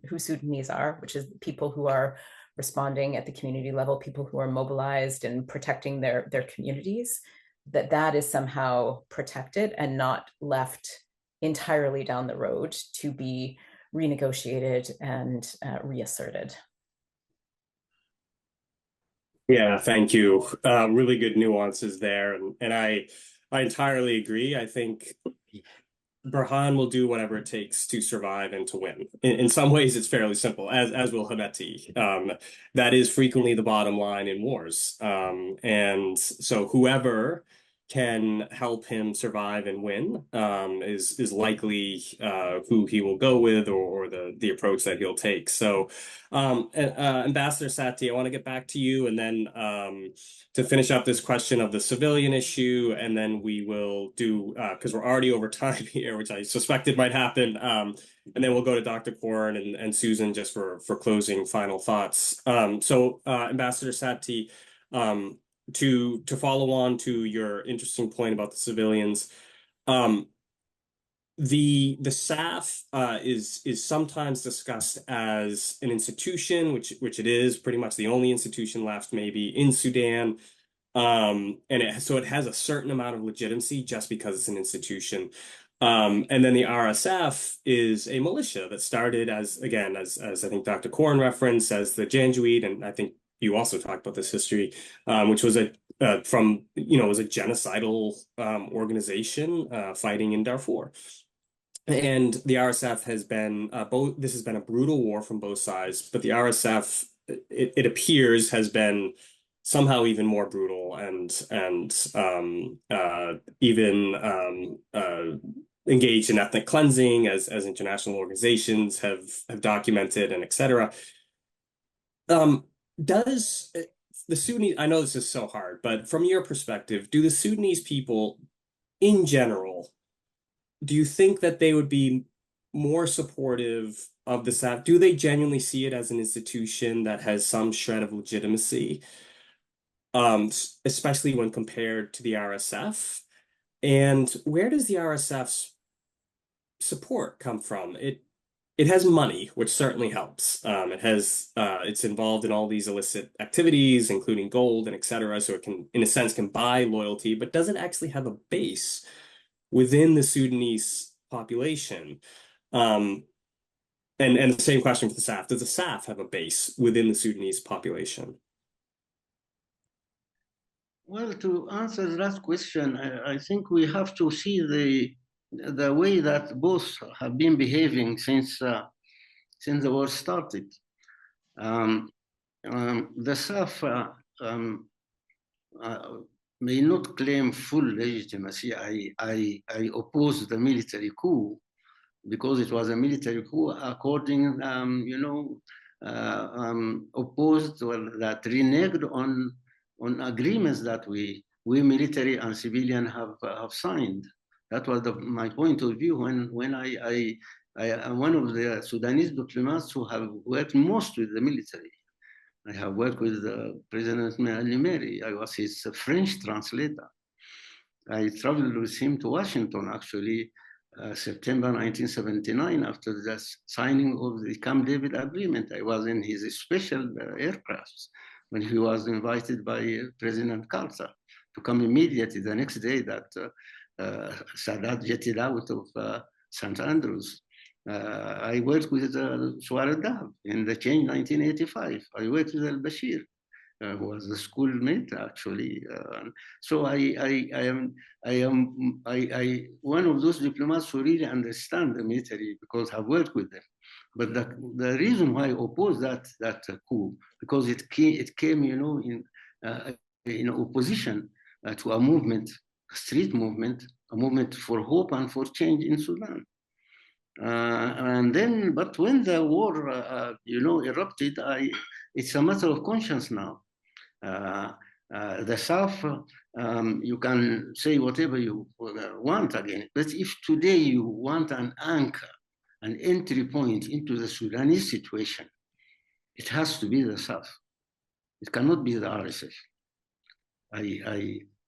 who Sudanese are, which is people who are responding at the community level, people who are mobilized and protecting their communities, that is somehow protected and not left entirely down the road to be renegotiated and reasserted. Yeah, thank you. Really good nuances there, and I entirely agree. I think Burhan will do whatever it takes to survive and to win. In some ways, it's fairly simple, as will Hemedti. That is frequently the bottom line in wars. And so whoever can help him survive and win is likely who he will go with, or the approach that he'll take. So, Ambassador Sati, I want to get back to you, and then to finish up this question of the civilian issue, and then we will do, because we're already over time here, which I suspected might happen, and then we'll go to Dr. Koren and Susan just for closing final thoughts. So, Ambassador Sati, to follow on to your interesting point about the civilians, the SAF is sometimes discussed as an institution, which it is, pretty much the only institution left maybe in Sudan, and so it has a certain amount of legitimacy just because it's an institution. And then the RSF is a militia that started as I think Dr. Koren referenced, as the Janjaweed, and I think you also talked about this history, which was was a genocidal organization fighting in Darfur. And the RSF has been this has been a brutal war from both sides, but the RSF, it appears, has been somehow even more brutal and even engaged in ethnic cleansing, as international organizations have documented, and etc. Does the Sudanese, I know this is so hard, but from your perspective, do the Sudanese people in general, do you think that they would be more supportive of the SAF? Do they genuinely see it as an institution that has some shred of legitimacy, especially when compared to the RSF? And where does the RSF's support come from? It has money, which certainly helps. It's involved in all these illicit activities, including gold and etc. So it can, in a sense, can buy loyalty, but does it actually have a base within the Sudanese population? And the same question for the SAF. Does the SAF have a base within the Sudanese population? Well, to answer that question, I think we have to see the way that both have been behaving since the war started. The SAF may not claim full legitimacy. I oppose the military coup because it was a military coup according, opposed, well, that reneged on agreements that we military and civilian have signed. That was my point of view when I am one of the Sudanese diplomats who have worked most with the military. I have worked with President Meri. I was his French translator. I traveled with him to Washington, actually, September 1979, after the signing of the Camp David Agreement. I was in his special aircrafts when he was invited by President Carter to come immediately the next day that Sadat jetted out of St. Andrews. I worked with Suarda in the change 1985. I worked with al-Bashir, who was a schoolmate actually. So I am one of those diplomats who really understand the military because I've worked with them. But the reason why I oppose that coup, because it came in opposition to a movement, a street movement, a movement for hope and for change in Sudan. But when the war, erupted, it's a matter of conscience now. The South, you can say whatever you want again, but if today you want an anchor, an entry point into the Sudanese situation, it has to be the South. It cannot be the RSF.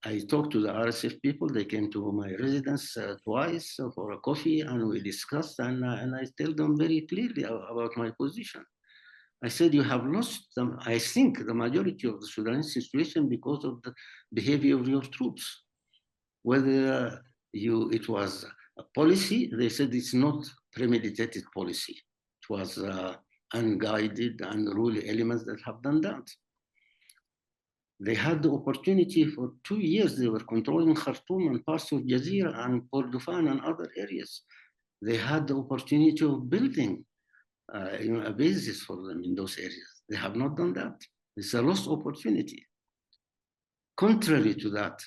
I talked to the RSF people. They came to my residence twice for a coffee, and we discussed, and I tell them very clearly about my position. I said, you have lost them, I think, the majority of the Sudanese situation because of the behavior of your troops. Whether it was a policy, they said it's not premeditated policy. It was unguided, unruly elements that have done that. They had the opportunity for 2 years. They were controlling Khartoum and parts of Jazeera and Kordofan and other areas. They had the opportunity of building a basis for them in those areas. They have not done that. It's a lost opportunity. Contrary to that,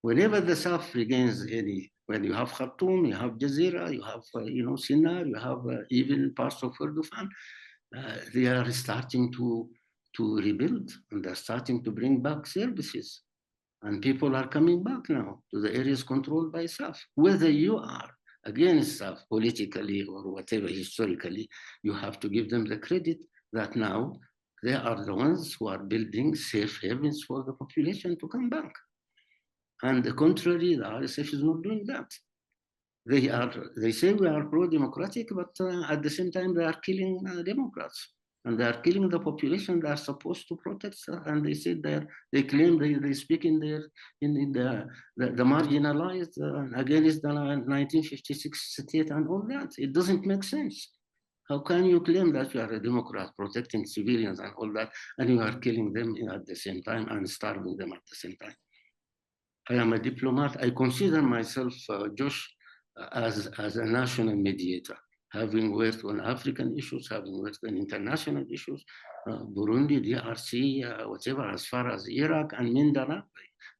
whenever the South regains when you have Khartoum, you have Jazeera, you have Sinnar, you have even parts of Kordofan, they are starting to rebuild, and they're starting to bring back services. And people are coming back now to the areas controlled by South. Whether you are against South politically or whatever historically, you have to give them the credit that now they are the ones who are building safe havens for the population to come back. And the contrary, the RSF is not doing that. They say we are pro-democratic, but at the same time they are killing Democrats. And they are killing the population they are supposed to protect. And they say they claim they speak in the marginalized against the 1956 state and all that. It doesn't make sense. How can you claim that you are a Democrat protecting civilians and all that, and you are killing them at the same time and starving them at the same time? I am a diplomat. I consider myself, Josh, as a national mediator, having worked on African issues, having worked on international issues, Burundi, DRC, whatever, as far as Iraq and Mindanao.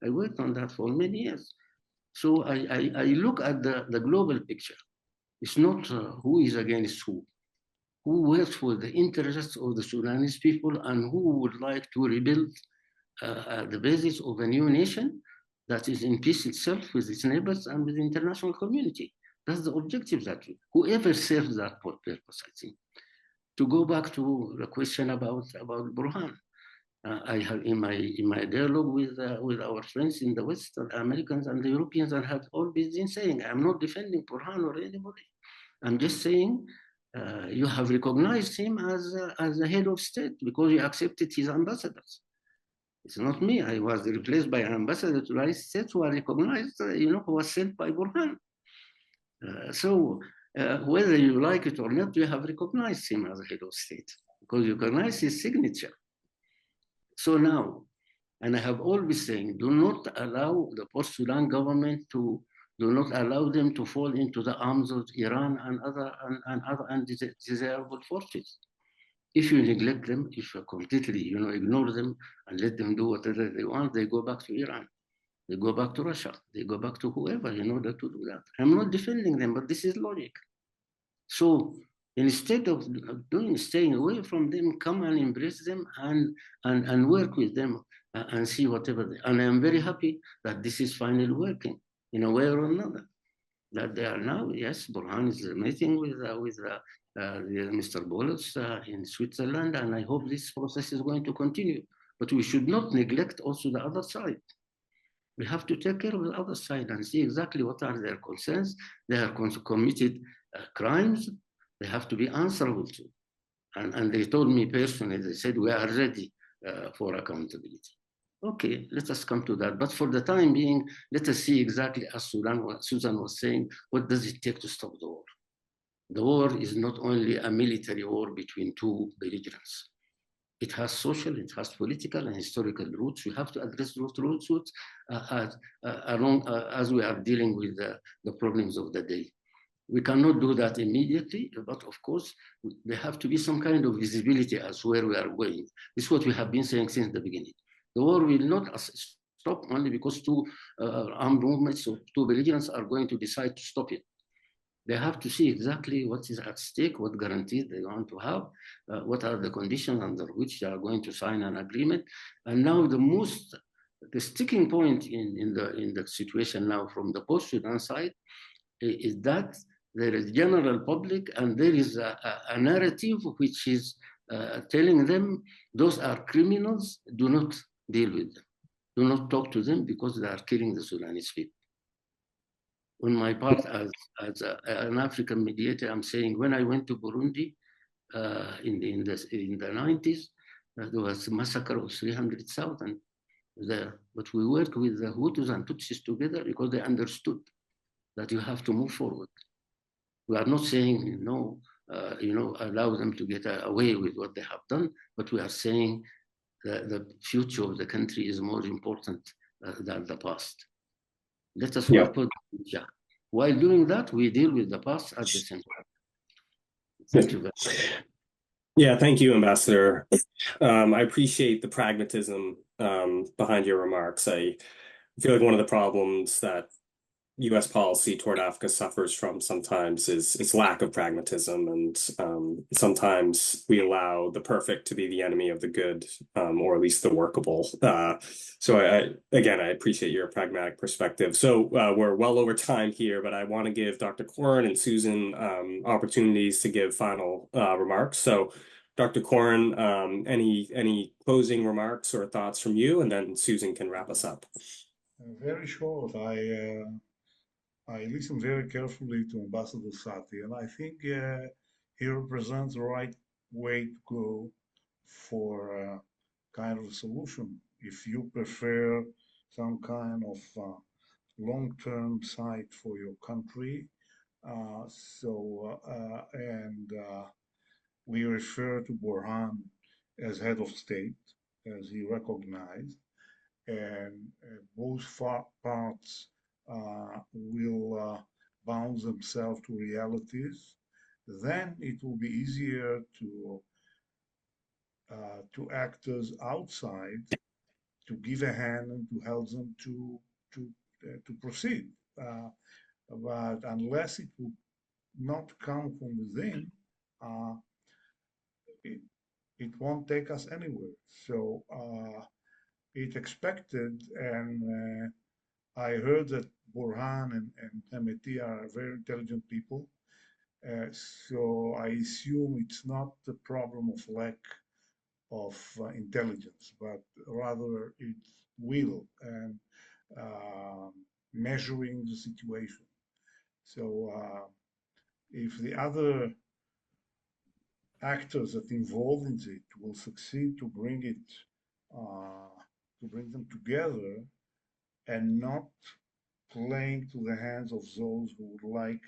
I worked on that for many years. So I look at the global picture. It's not who is against who works for the interests of the Sudanese people and who would like to rebuild the basis of a new nation that is in peace itself with its neighbors and with the international community. That's the objective that whoever serves that purpose, I think. To go back to the question about Burhan, I have in my dialogue with our friends in the West, the Americans and the Europeans, and have always been saying, I'm not defending Burhan or anybody. I'm just saying you have recognized him as the head of state because you accepted his ambassadors. It's not me. I was replaced by an ambassador to the United States who are recognized, who was sent by Burhan. So whether you like it or not, you have recognized him as a head of state because you recognize his signature. So now, and I have always saying, do not allow the post-Sudan government do not allow them to fall into the arms of Iran and other undesirable forces. If you neglect them, if you completely, ignore them and let them do whatever they want, they go back to Iran. They go back to Russia. They go back to whoever in order to do that. I'm not defending them, but this is logic. So instead of staying away from them, come and embrace them and work with them and see whatever. And I'm very happy that this is finally working in a way or another. That they are now, yes, Burhan is meeting with Mr. Bolos in Switzerland, and I hope this process is going to continue. But we should not neglect also the other side. We have to take care of the other side and see exactly what are their concerns. They have committed crimes. They have to be answerable to. And they told me personally, they said, we are ready for accountability. Okay, let us come to that. But for the time being, let us see exactly, as Susan was saying, what does it take to stop the war? The war is not only a military war between two belligerents. It has social, it has political and historical roots. We have to address those roots as we are dealing with the problems of the day. We cannot do that immediately, but of course, there have to be some kind of visibility as where we are going. This is what we have been saying since the beginning. The war will not stop only because two armed movements or two belligerents are going to decide to stop it. They have to see exactly what is at stake, what guarantees they want to have, what are the conditions under which they are going to sign an agreement. And now the sticking point in the situation now from the post-Sudan side is that there is general public and there is a narrative which is telling them those are criminals, do not deal with them. Do not talk to them because they are killing the Sudanese people. On my part, as an African mediator, I'm saying when I went to Burundi in the 90s, there was a massacre of 300,000 there. But we worked with the Hutus and Tutsis together because they understood that you have to move forward. We are not saying allow them to get away with what they have done, but we are saying that the future of the country is more important than the past. Let us work with the future. While doing that, we deal with the past at the same time. Thank you very much. Yeah, thank you, Ambassador. I appreciate the pragmatism behind your remarks. I feel like one of the problems that U.S. policy toward Africa suffers from sometimes is its lack of pragmatism, and sometimes we allow the perfect to be the enemy of the good, or at least the workable. So I appreciate your pragmatic perspective. So we're well over time here, but I want to give Dr. Koren and Susan opportunities to give final remarks. So Dr. Koren, any closing remarks or thoughts from you, and then Susan can wrap us up. Very short. I listened very carefully to Ambassador Sati, and I think he represents the right way to go for kind of a solution. If you prefer some kind of long-term sight for your country, we refer to Burhan as head of state, as he recognized, and both parts will bound themselves to realities, then it will be easier to actors outside to give a hand and to help them to proceed. But unless it will not come from within, it won't take us anywhere. So it's expected, and I heard that Burhan and Hemedti are very intelligent people. So I assume it's not the problem of lack of intelligence, but rather it's will and measuring the situation. So if the other actors that involved in it will succeed to bring them together and not playing to the hands of those who would like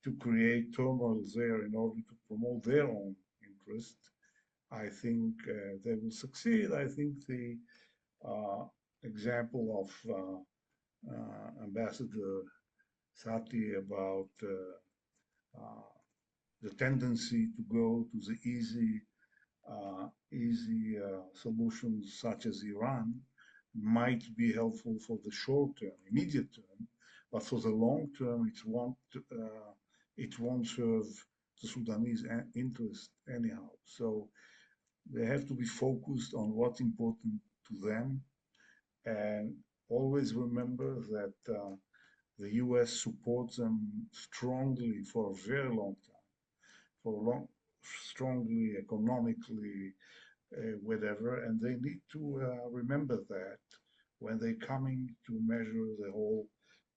to create turmoil there in order to promote their own interest, I think they will succeed. I think the example of Ambassador Sati about the tendency to go to the easy easy solutions such as Iran might be helpful for the short term, immediate term, but for the long term, it won't serve the Sudanese interest anyhow. So they have to be focused on what's important to them, and always remember that the U.S. supports them strongly for a very long time, strongly economically, whatever, and they need to remember that when they're coming to measure the whole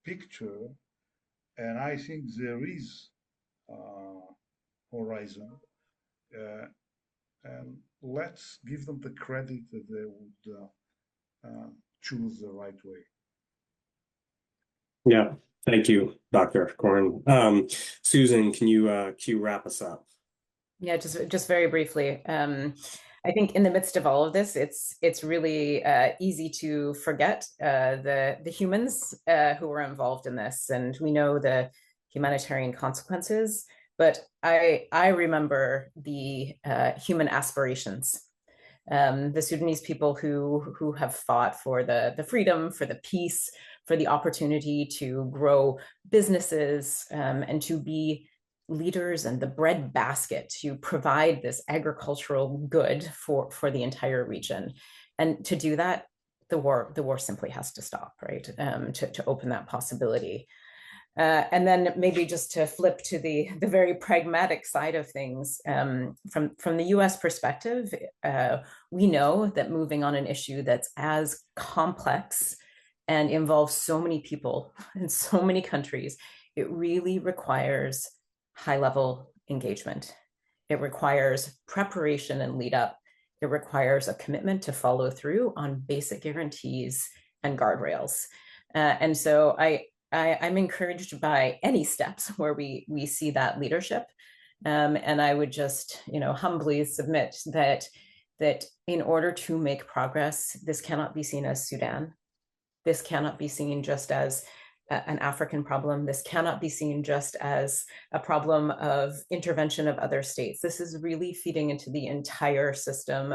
picture. And I think there is horizon, uh, and let's give them the credit that they would choose the right way. Yeah, thank you, Dr. Corin. Susan, can you wrap us up? Yeah, just very briefly. I think in the midst of all of this, it's really easy to forget the humans who were involved in this, and we know the humanitarian consequences. But I remember the human aspirations. The Sudanese people who have fought for the freedom, for the peace, for the opportunity to grow businesses, and to be leaders and the breadbasket to provide this agricultural good for the entire region. And to do that, the war simply has to stop, right? To open that possibility. And then maybe just to flip to the very pragmatic side of things, from the US perspective, we know that moving on an issue that's as complex and involves so many people in so many countries, it really requires high-level engagement. It requires preparation and lead up. It requires a commitment to follow through on basic guarantees and guardrails. And so I'm encouraged by any steps where we see that leadership. And I would just, humbly submit that in order to make progress, this cannot be seen as Sudan. This cannot be seen just as an African problem. This cannot be seen just as a problem of intervention of other states. This is really feeding into the entire system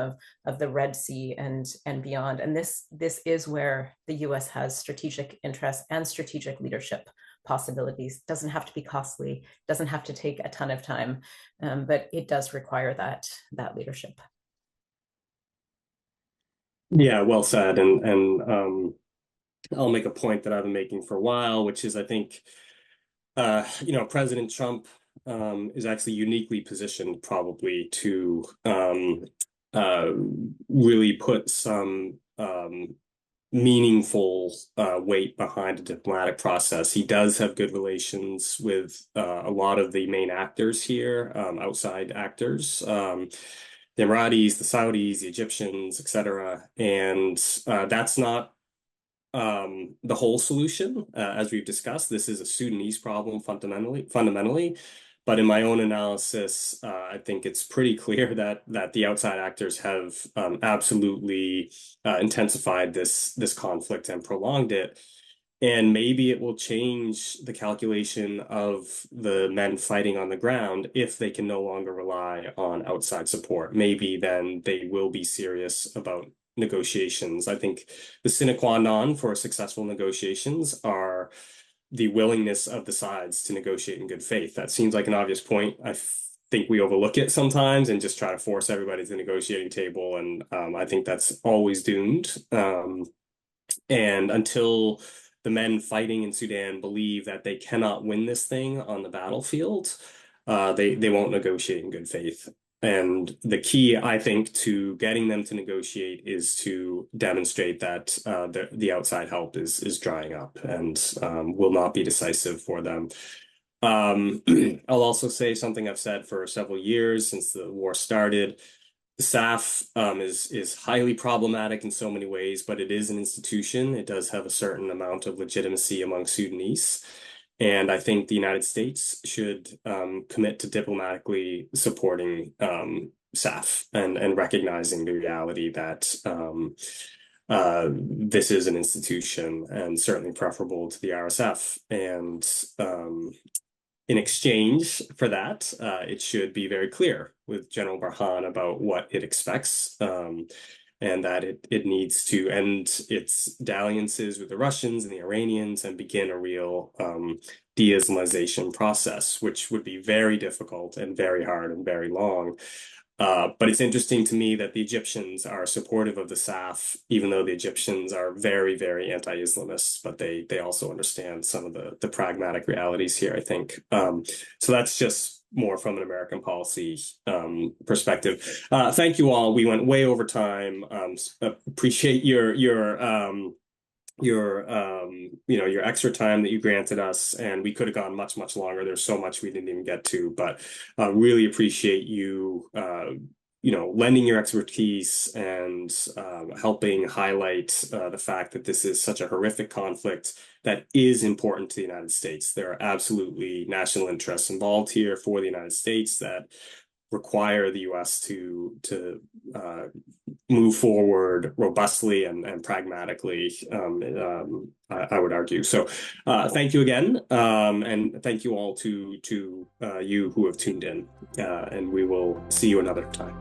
of the Red Sea and beyond. And this is where the US has strategic interests and strategic leadership possibilities. Doesn't have to be costly, doesn't have to take a ton of time, but it does require that leadership. Yeah, well said. And I'll make a point that I've been making for a while, which is I think, President Trump is actually uniquely positioned probably to really put some meaningful weight behind a diplomatic process. He does have good relations with a lot of the main actors here, outside actors. The Emiratis, the Saudis, the Egyptians, etc. And that's not the whole solution. As we've discussed, this is a Sudanese problem fundamentally. But in my own analysis, I think it's pretty clear that the outside actors have absolutely intensified this conflict and prolonged it. And maybe it will change the calculation of the men fighting on the ground if they can no longer rely on outside support. Maybe then they will be serious about negotiations. I think the sine qua non for successful negotiations are the willingness of the sides to negotiate in good faith. That seems like an obvious point. I think we overlook it sometimes and just try to force everybody to the negotiating table. And I think that's always doomed. And until the men fighting in Sudan believe that they cannot win this thing on the battlefield, they won't negotiate in good faith. And the key, I think, to getting them to negotiate is to demonstrate that the outside help is drying up and will not be decisive for them. I'll also say something I've said for several years since the war started. The SAF is highly problematic in so many ways, but it is an institution. It does have a certain amount of legitimacy among Sudanese. And I think the United States should commit to diplomatically supporting SAF and recognizing the reality that this is an institution and certainly preferable to the RSF. And in exchange for that, it should be very clear with General Burhan about what it expects, and that it needs to end its dalliances with the Russians and the Iranians and begin a real de-Islamization process, which would be very difficult and very hard and very long. But it's interesting to me that the Egyptians are supportive of the SAF, even though the Egyptians are very, very anti-Islamist, but they also understand some of the pragmatic realities here, I think. So that's just more from an American policy perspective. Thank you all. We went way over time. Appreciate your extra time that you granted us, and we could have gone much, much longer. There's so much we didn't even get to, but really appreciate you lending your expertise and helping highlight the fact that this is such a horrific conflict that is important to the United States. There are absolutely national interests involved here for the United States that require the U.S. to move forward robustly and pragmatically, I would argue. So thank you again, and thank you all to you who have tuned in, and we will see you another time.